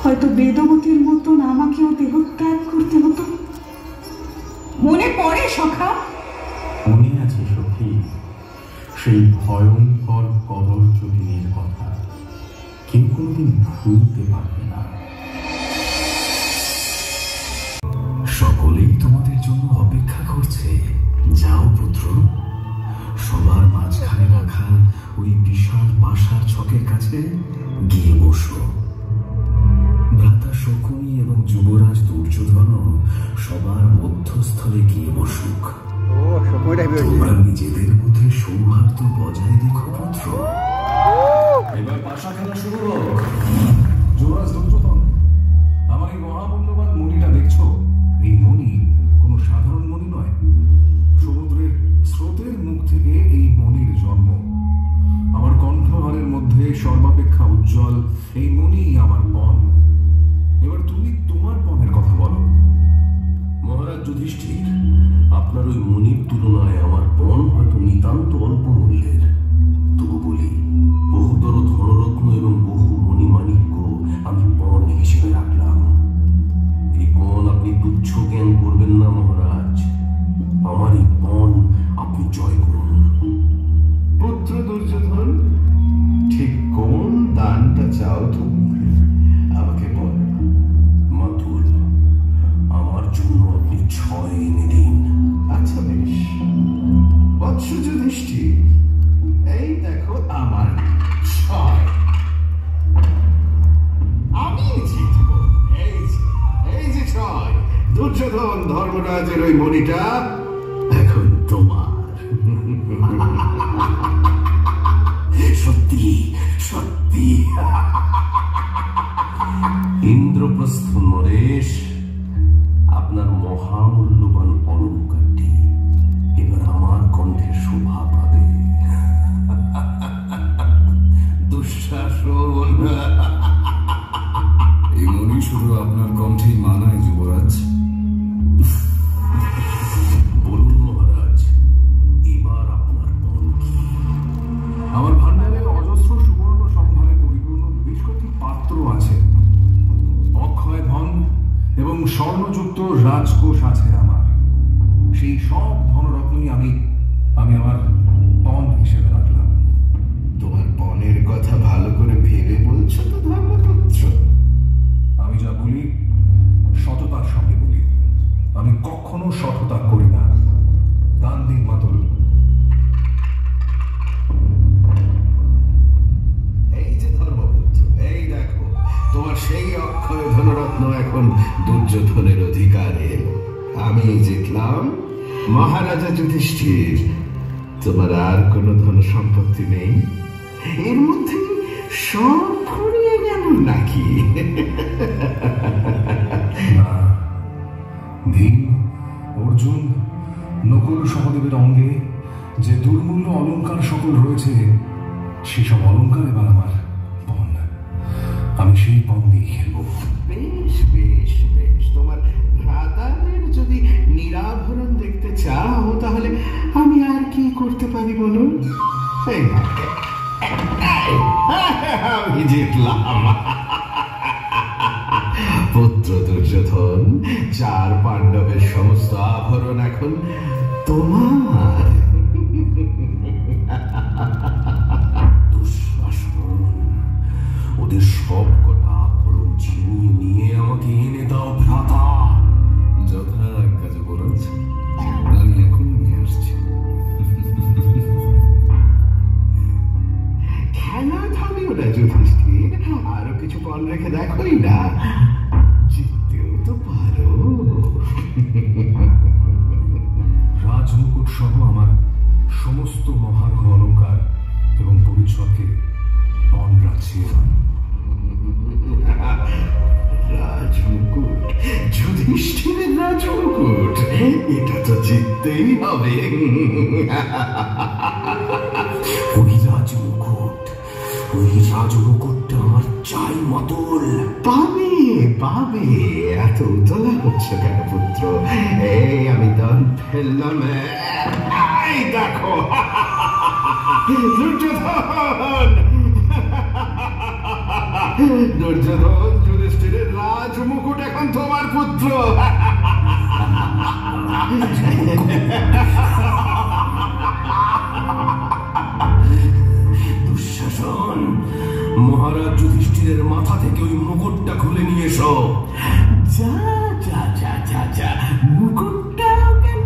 S2: হয়তো বেদবতীর মতন আমাকেও দেহত্যাগ করতে হতো। মনে পড়ে সখা?
S1: মনে আছে সখী, সেই ভয়ঙ্কর কদর্য দিনের কথা কেউ কোনোদিন ভুলতে পারবে না।
S4: সকলেই তোমাদের জন্য অপেক্ষা করছে। যাও পুত্র, সবার মাঝখানে রাখা ওই বিশাল পাশার ছকের কাছে গিয়ে বসো। ভ্রাতা শকুনি এবং যুবরাজ দুর্যোধন সবার মধ্যস্থলে গিয়ে বসুক। তোমরা নিজেদের মধ্যে সৌহার্দ্য বজায় রেখো পুত্র।
S1: এবার পাশা খেলা শুরু হোক। যুবরাজ দুর্যোধন, আমার এই মহামূল্যবান মণিটা দেখছো? এই মণি কোনো সাধারণ মণি নয়। সমুদ্রের স্রোতের মুখ থেকে এই মণির জন্ম। আমার কণ্ঠহারের মধ্যে সর্বাপেক্ষা উজ্জ্বল এই মণি আমার পণ। এবার তুমি তোমার পণের কথা বলো।
S9: মহারাজ যুধিষ্ঠির, আপনার ওই মণির তুলনায় আমার পণ হয়তো নিতান্ত অল্প মূল্যের। তবু বলি, বহুতর ধনরত্ন এবং বহু মণিমাণিক্য আমি পণ হিসেবে রাখলাম। এই পণ আপনি তুচ্ছ জ্ঞান করবেন না মহারাজ। আমার এই পণ আপনি জয় করুন।
S3: পুত্র দুর্যোধন, ঠিক কোন দানটা চাও তুমি? আমাকে বল।
S9: মাতুল, আমার জন্য আপনি 6 এনে দিন।
S3: আচ্ছা বেশ। বৎস যুধিষ্ঠির, এই দেখো আমার 6। আমি জিতব। এই যে 6। দুর্যোধন, ধর্মরাজের ওই মণিটা এখন তোমার।
S9: সত্য
S10: রাজকোষ আছে আমার, সেই সব ধনরত্নই আমি আমার পণ হিসেবে রাখলাম।
S11: তোমার পণের কথা ভালো করে ভেবে বলছো তো ধর্মপুত্র?
S10: আমি যা বলি সততার সঙ্গে বলি, আমি কখনো সততা করি না। দান দিন মাতল।
S11: এই যে ধর্মপুত্র, এই দেখো তোমার সেই অক্ষয় ধনরত্ন এখন দুর্যোধনের অধিকারে। আমি জিতলাম। মহারাজা যুধিষ্ঠির, তোমার আর কোনো ধন সম্পত্তি নেই? এর মধ্যে সব ফুরিয়ে গেল নাকি?
S10: না, ভীম, অর্জুন, নকুল সহদেবের অঙ্গে যে দুর্মূল্য অলঙ্কার সকল রয়েছে, সেসব অলঙ্কার এবার আমার পণ। আমি সেই পণ দিয়ে খেলব।
S11: বেশ বেশ বেশ, তোমার ভ্রাতাদের যদি নিরাভরণ দেখতে চাও তাহলে আমি আর কি করতে পারি বলো? আমি জিতলাম। পুত্র দুর্যোধন, 4 পাণ্ডবের সমস্ত আভরণ এখন তোমার।
S9: দুঃশাসন, ওদের সব কটা আভরণ ছিনিয়ে নিয়ে আমাকে এনে দাও ভ্রাতা।
S4: যথা কাজ করেছ, আমি এখন নিয়ে আসছি।
S11: খেলা থামিও না যুধিষ্ঠির, আরো কিছু পণ রেখে দেখোই না, জিততেও তো পারো।
S10: রাজমুকুট সহ আমার সমস্ত মহার্ঘ অলঙ্কার এবং পরিচ্ছদকে পণ রাখছি।
S11: রাজমুকুট, যুধিষ্ঠিরের রাজমুকুট, এটা তো জিততেই হবে।
S9: ওই রাজমুকুটটা আমার চাই মাতল।
S11: পাবে পাবে, এত উতলা হচ্ছে কেন পুত্র? এই আমি দান ফেললাম, এই দেখো দুর্যোধন। দুর্যোধন, যুধিষ্ঠিরের রাজমুকুট এখন তোমার পুত্র।
S9: দুঃশাসন, মহারাজ যুধিষ্ঠিরের মাথা থেকে ওই মুকুটটা খুলে নিয়ে এসো।
S11: যা যা যা যা যা, মুকুটটাও গেল।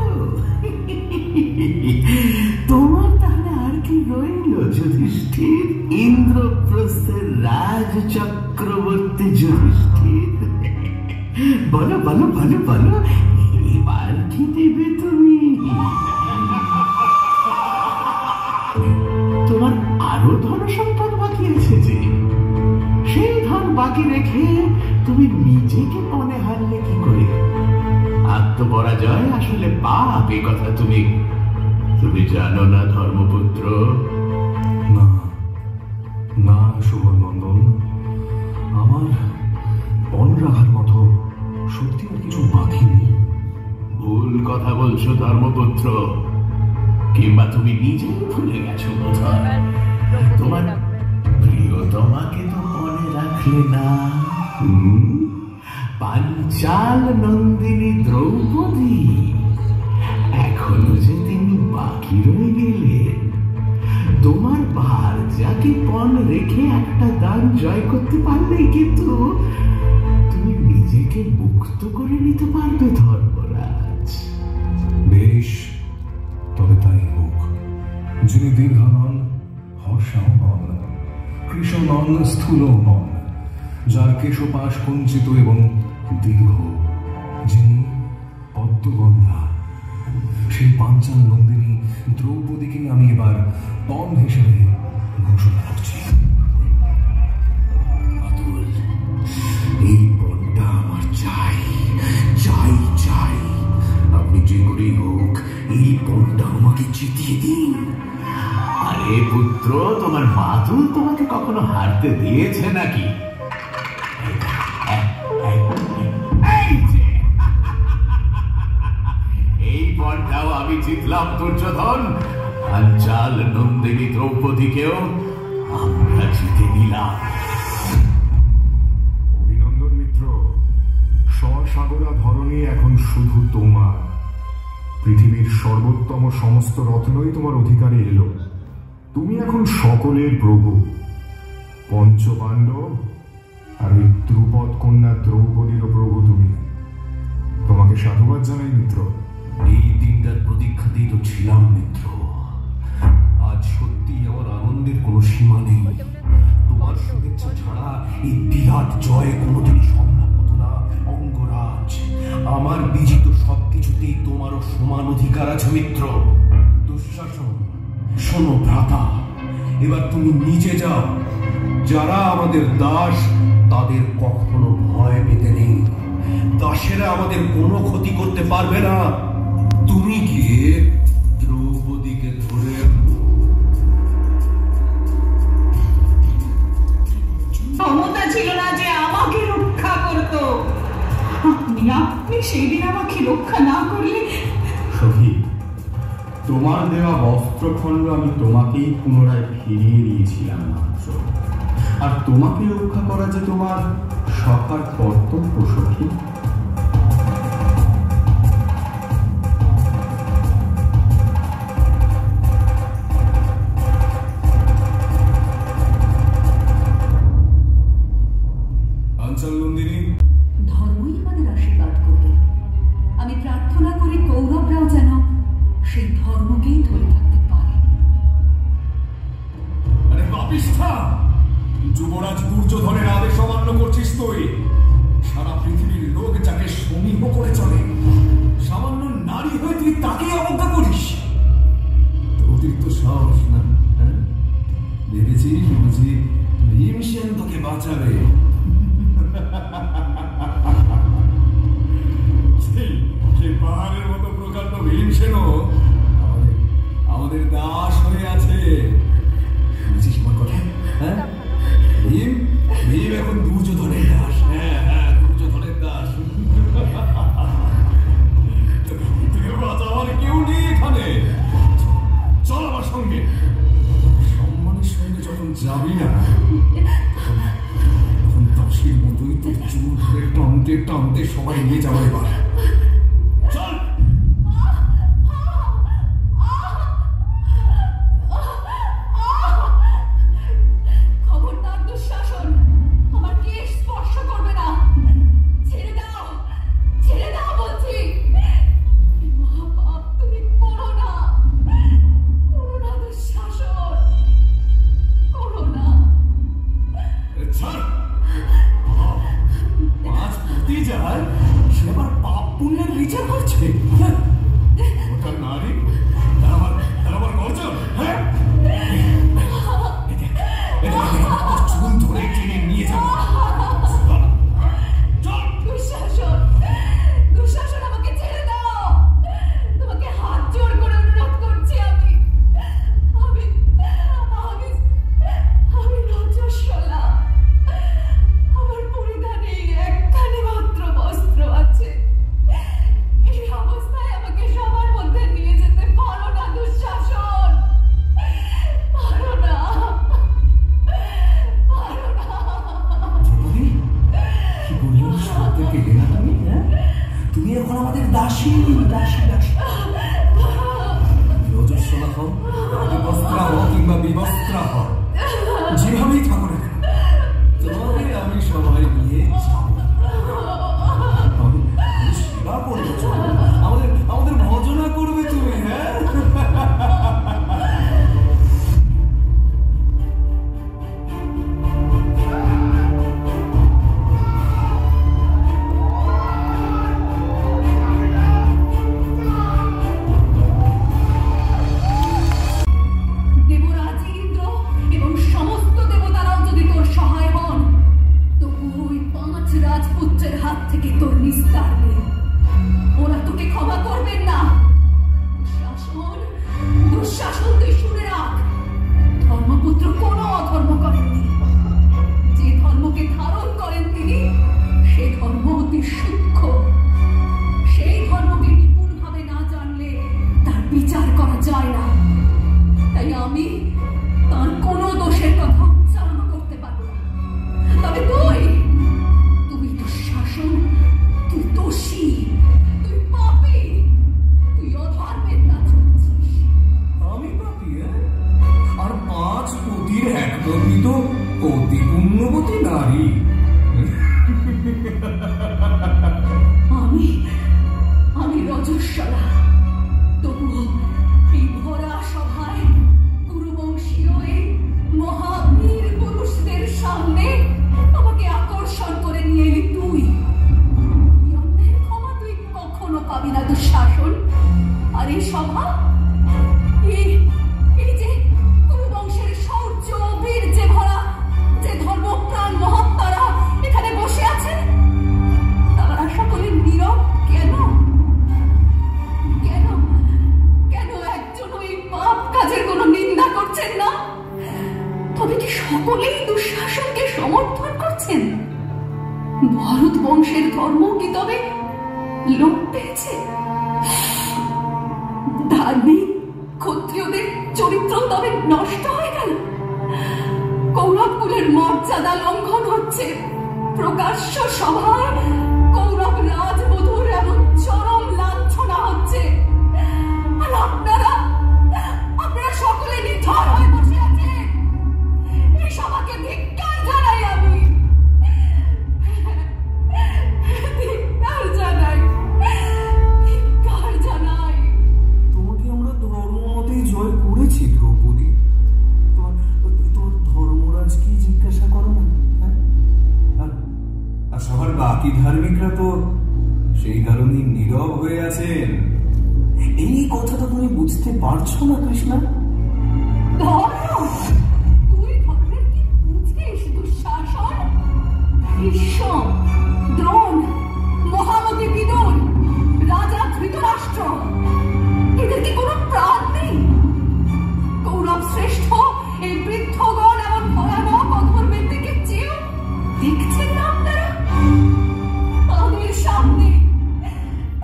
S11: তোমার তাহলে আর কি রইল যুধিষ্ঠির? ইন্দ্রপ্রস্থের রাজ চক্রবর্তী যুধিষ্ঠির। বলো বলো বলো বলো, এবার কি দেবে তুমি? তোমার আরো ধন সম্পদ বাকি আছে যে, সেই ধন বাকি রেখে তুমি নিজেকে পণে হারলে কি করে? আত্মপরাজয় আসলে পাপ, এ কথা তুমি জানো না ধর্মপুত্র?
S10: না না সুবর্ণনন্দন, আমার পণ রাখার মতো সত্যি আর কিছু বাকি নেই।
S11: ভুল কথা বলছো ধর্মপুত্র, কিংবা তুমি নিজেই ভুলে গেছো বোধহয়। তোমার প্রিয়তমাকে তো মনে রাখলে না? পাঞ্চাল নন্দিনী দ্রৌপদী, এখনো যে তিনি বাকি রয়ে গেলেন। তোমার ভার্যাকে পণ রেখে একটা দান জয় করতে পারলেই কিন্তু তুমি নিজেকে মুক্ত করে নিতে পারবে ধর্মরাজ।
S10: বেশ, তবে তাই হোক। যিনি দীর্ঘ নন, হর্ষাও নন, কৃষ নন, স্থূল নন, যার কেশপাশ কুঞ্চিত এবং দীর্ঘ, যিনি পদ্মগন্ধা, সেই পাঞ্চাল নন্দিনী দ্রৌপদীকে আমি এবার পণ হিসেবে ঘোষণা করছি।
S9: এই পণটা আমার চাই চাই চাই। আপনি যে করেই হোক এই পণটা আমাকে জিতিয়ে দিন।
S11: আরে পুত্র, তোমার মাতুল তোমাকে কখনো হারতে দিয়েছে নাকি? এই পণটাও আমি জিতলাম দুর্যোধন। পাঞ্চাল নন্দিনী দ্রৌপদীকেও আমরা জিতে নিলাম।
S10: অভিনন্দন মিত্র, স্বসাগরা ধরনী এখন শুধু তোমার। পৃথিবীর সর্বোত্তম সমস্ত রত্নই তোমার অধিকারে এলো। তুমি এখন সকলের প্রভু। পঞ্চপাণ্ডব আর ওই ধ্রুপদ কন্যা দ্রৌপদীরও প্রভু তুমি। তোমাকে সাধুবাদ জানাই মিত্র।
S9: এই দিনটার প্রতীক্ষাতেই তো ছিলাম মিত্র। আজ সত্যি আমার আনন্দের কোনো সীমা নেই। তোমার শুভেচ্ছা ছাড়া এই বিরাট জয় কোনোদিন সম্ভব হতো না। অঙ্গরাজ, আমার বিজিত সবকিছুতেই তোমারও সমান অধিকার আছে মিত্র। দুঃশাসন, শোনো ভ্রাতা, এবার তুমি নিজে যাও। যারা আমাদের দাস তাদের কখনো ভয় পেতে নেই। দাসেরা আমাদের কোনো ক্ষতি করতে পারবে না। তুমি গিয়ে দ্রৌপদীকে ধরে
S2: ক্ষমতা ছিল না যে আমাকে রক্ষা করতো। আপনি সেই দিন আমাকে রক্ষা না করলে।
S1: সখী, তোমার দেওয়া বস্ত্রখণ্ড আমি তোমাকেই পুনরায় ফিরিয়ে দিয়েছিলাম মাত্র। আর তোমাকে রক্ষা করা যে তোমার সখার কর্তব্য সখী।
S2: ধর্মই আমাদের আশীর্বাদ করবে। আমি প্রার্থনা করি কৌরবরাও যেন সেই ধর্মকেই ধরে থাকতে পারে।
S10: আরে পাপিষ্ঠা, যুবরাজ দুর্যোধনের আদেশ অমান্য করছিস তুই। সারা পৃথিবীর লোক যাকে সমীহ করে চলে, সামান্য নারী হয়ে তুই তাকেই অবজ্ঞা করিস। তোর অতিরিক্ত সাহস না? ভেবেছিস বুঝি ভীমসেন তোকে বাঁচাবে? সেই পাহাড়ের মতো প্রকাণ্ড ভীমসেনও আমাদের দাস হয়ে আছে। বুঝিস আমার কথা? হ্যাঁ, ভীম এখন দুর্যোধনের দাস। হ্যাঁ, দুর্যোধনের দাস। বাঁচাবার কেউ নেই এখানে। চল আমার সঙ্গে। সম্মানের সঙ্গে যখন যাবি না, তখন দাসের মতোই তো চুল ধরে টানতে টানতে সবাই নিয়ে যাবে। এবার চল।
S2: খবরদার দুঃশাসন, আমার কেশ স্পর্শ করবে না। ছেড়ে দাও, ছেড়ে দাও বলছি। মহাপাপ তুমি করো না, করো না দুঃশাসন, করো না।
S10: পাঁচ প্রতি যায় সে আবার পাপ পুণ্যের বিচার করছে। ওটা নারী, তার আবার গর্জন। হ্যাঁ, চুল ধরে টেনে নিয়ে যাবো।
S2: দুঃশাসন, দুঃশাসন আমাকে ছেড়ে দাও। তোমাকে হাত জোড় করে অনুরোধ করছি। আমি রজস্বলা। আমার পরিধানে একখানি মাত্র বস্ত্র আছে। এই অবস্থায় আমাকে সবার মধ্যে নিয়ে যেতে পারো না দুঃশাসন, পারো না, পারো না।
S9: কি বললো? শুনতে পেলে না তুমি? তুমি এখন আমাদের দাসী দাসী দাসী। রজস্বলা হও, বিবস্ত্রা হও কিংবা বিবস্ত্রা হও, যেভাবেই থাকো না কেন, তোমাকে আমি সবাই নিয়ে যাবো। সেবা করবে, আমাদের ভজনা করবে তুমি। হ্যাঁ,
S2: দেবরাজ ইন্দ্র এবং সমস্ত দেবতারাও যদি তোর সহায় হন, তবু ওই 5 রাজপুত্রের হাত থেকে তোর নিস্তার নেই। ওরা তোকে ক্ষমা করবেন না। দুঃশাসন, দুঃশাসন, তুই শুনে রাখ, ধর্মপুত্র কোনো অধর্ম করেননি। যে ধর্মকে ধারণ করেন তিনি, সে ধর্ম অতি সূক্ষ্ম। সেই ধর্মকে নিপুণভাবে না জানলে তার বিচার করা যায় না। তাই আমি তার কোনো দোষের কথা উচ্চারণ করতে পারবো না। তবে তুই দুঃশাসন,
S12: তুমি তো অতি পুণ্যবতী নারী।
S2: আমি রজস্বলা, তবুও এই ভরা সভায় গুরুবংশীয় এই মহাবীর পুরুষদের সামনে আমাকে আকর্ষণ করে নিয়ে এলি তুই। অন্যায়ের ক্ষমা তুই কখনো পাবি না দুঃশাসন। আর এই সভা, এই যে গুরুবংশের শৌর্য বীর্যে ভরা যে ধর্মপ্রাণ মহাত্মারা এখানে বসে আছেন, তারা সকলে নীরব কেন? কেন কেন একজন ওই পাপ কাজের কোনো নিন্দা করছেন না? তবে কি সকলেই দুঃশাসনকে সমর্থন করছেন? ভারত বংশের ধর্ম কি তবে লোপ পেয়েছে? ধার্মিক ক্ষত্রিয়দের চরিত্র তবে নষ্ট হয়ে গেল? কৌরব কুলের মর্যাদা লঙ্ঘন হচ্ছে? প্রকাশ্য সভায় কৌরব রাজবধূর এমন চরম লাঞ্ছনা হচ্ছে, আর আপনারা সকলে নিথর হয়ে বসে আছেন। এই সভাকে ধিক্কার জানাই আমি, ধিক্কার জানাই।
S12: তোমাকে আমরা ধর্মমতেই জয় করেছি দ্রৌপদী। তোর ধর্মরাজ কি জিজ্ঞাসা করো না? আর সবার বাকি ধার্মিকরা তো সেই কারণেই নীরব হয়ে আছেন। এই কথাটা তুমি বুঝতে পারছো না কৃষ্ণা?
S2: তুই ধর্মের কি বুঝিস? দুঃশাসন, ভীষ্ম, দ্রোণ, মহামতি বিদুর, রাজা ধৃতরাষ্ট্র, এদের কি কোনো প্রাণ নেই? কৌরব শ্রেষ্ঠ এই বৃদ্ধগণ এমন ভয়ানক অধর্মের দিকে চেয়েও দেখছেন না আপনারা?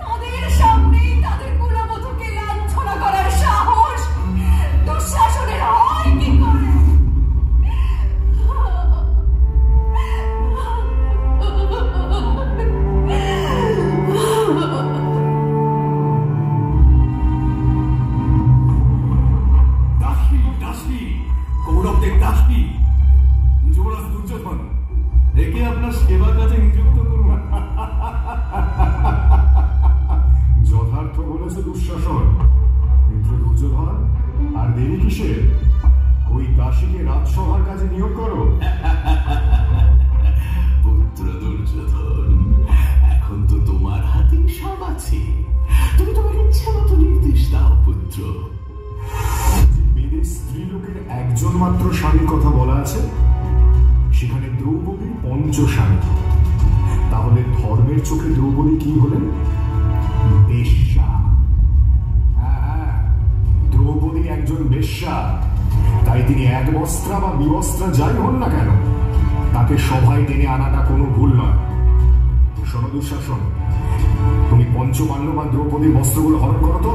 S2: তাদের সামনেই তাদের কুলবধূকে লাঞ্ছনা করার সাহস দুঃশাসনের হয় কি করে?
S10: কৌরবদের দাসী যুবরাজ দুর্যোধন, একে আপনার সেবার কাজে নিযুক্ত করুন। যথার্থ বলেছে দুঃশাসন। মিত্র দুর্যোধন, আর দেরি কিসের? ওই দাসীকে রাজসভার কাজে নিয়োগ করো।
S9: পুত্র দুর্যোধন, এখন তো তোমার হাতেই সব আছে। তুমি তোমার ইচ্ছা মতো নির্দেশ দাও পুত্র।
S10: বেদে স্ত্রীলোকের একজন মাত্র স্বামীর কথা বলা আছে, সেখানে দ্রৌপদীর পঞ্চস্বামী। তাহলে ধর্মের চোখে দ্রৌপদী কি হলেন? বেশ্যা। হ্যাঁ, দ্রৌপদী একজন বেশ্যা। তাই তিনি এক বস্ত্রা বা বিবস্ত্রা যাই হন না কেন, তাকে সভায় টেনে আনাটা কোনো ভুল নয়। শোনো দুঃশাসন, তুমি পঞ্চপাণ্ডব বা দ্রৌপদীর বস্ত্রগুলো হরণ করো তো।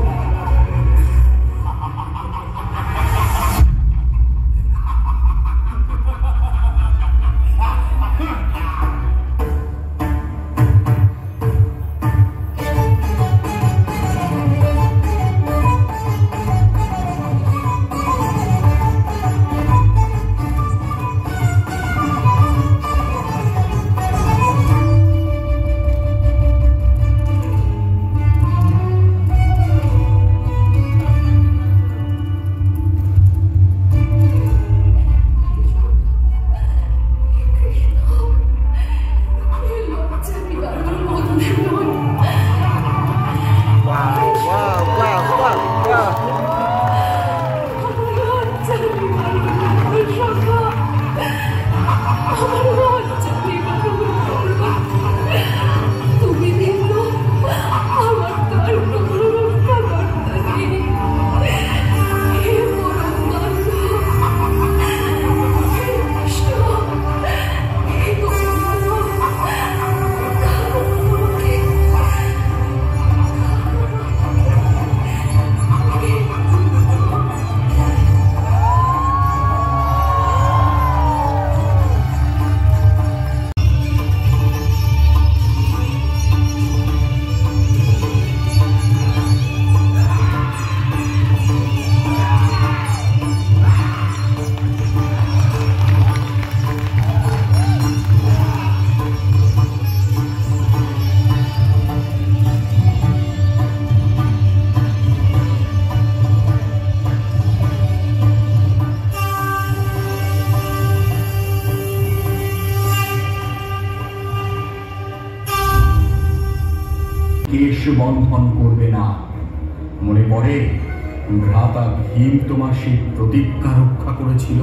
S1: বন্ধন করবে না। মনে পড়ে ভ্রাতা ভীম তোমার সেই প্রতিজ্ঞা রক্ষা করেছিল।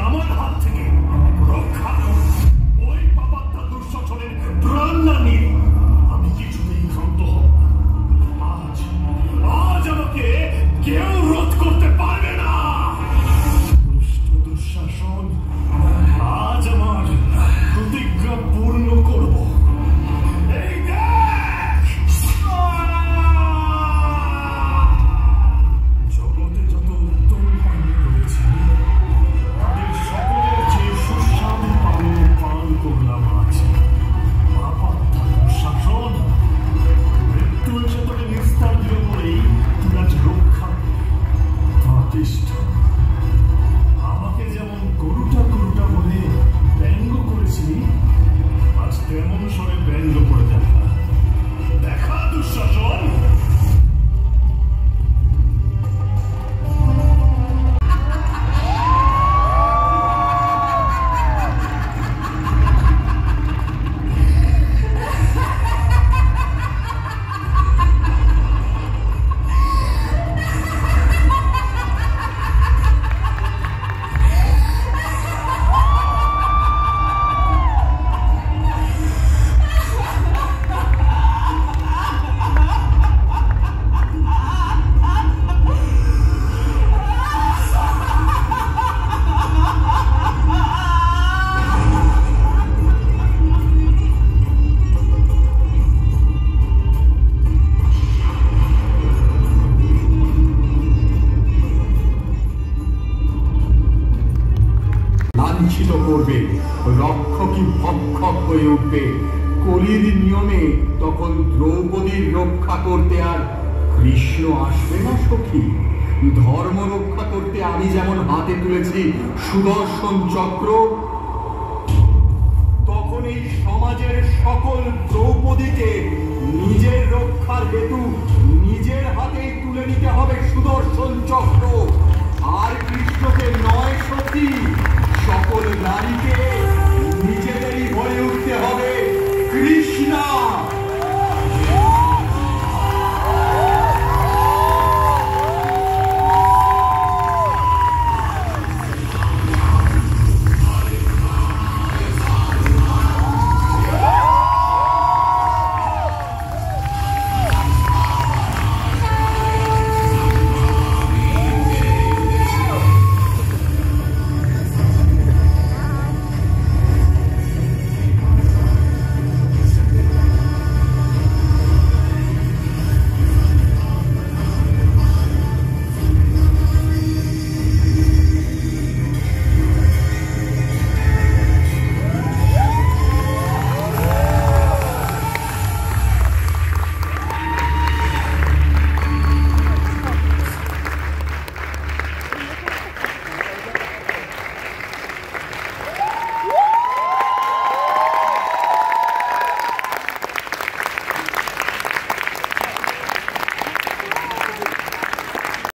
S10: আমার হাত থেকে রক্ষা ওই পাপাত্মা দুঃশাসনের প্রাণ না নিয়ে আমি কিছুতেই ক্ষান্ত হব না। আজ আমাকে কেউ রোধ করতে পারবে না। দুষ্ট দুঃশাসন, আজ আমার প্রতিজ্ঞা পূর্ণ করব। এই দেখ, জগতে যত উত্তম পানীয় রয়েছে তাদের সকলের চেয়ে সুস্বাদু পানীয় পান করলাম আজ। পাপাত্মা দুঃশাসন, মৃত্যু এসে তোকে নিস্তার দিল বলেই তুই আজ রক্ষা পাতিষ্ঠ। আমাকে যেমন গরুটা গরুটা বলে ব্যঙ্গ করেছি, আজ তেমন স্বরে ব্যঙ্গ করে দেখা দুঃশাসন। লাঞ্ছিত করবে, রক্ষকই ভক্ষক হয়ে উঠবে। কলির নিয়মে তখন দ্রৌপদীর রক্ষা করতে আর কৃষ্ণ আসবে না সখী। ধর্ম রক্ষা করতে আমি যেমন হাতে তুলেছি সুদর্শন চক্র, তখন এই সমাজের সকল দ্রৌপদীকে নিজের রক্ষার হেতু নিজের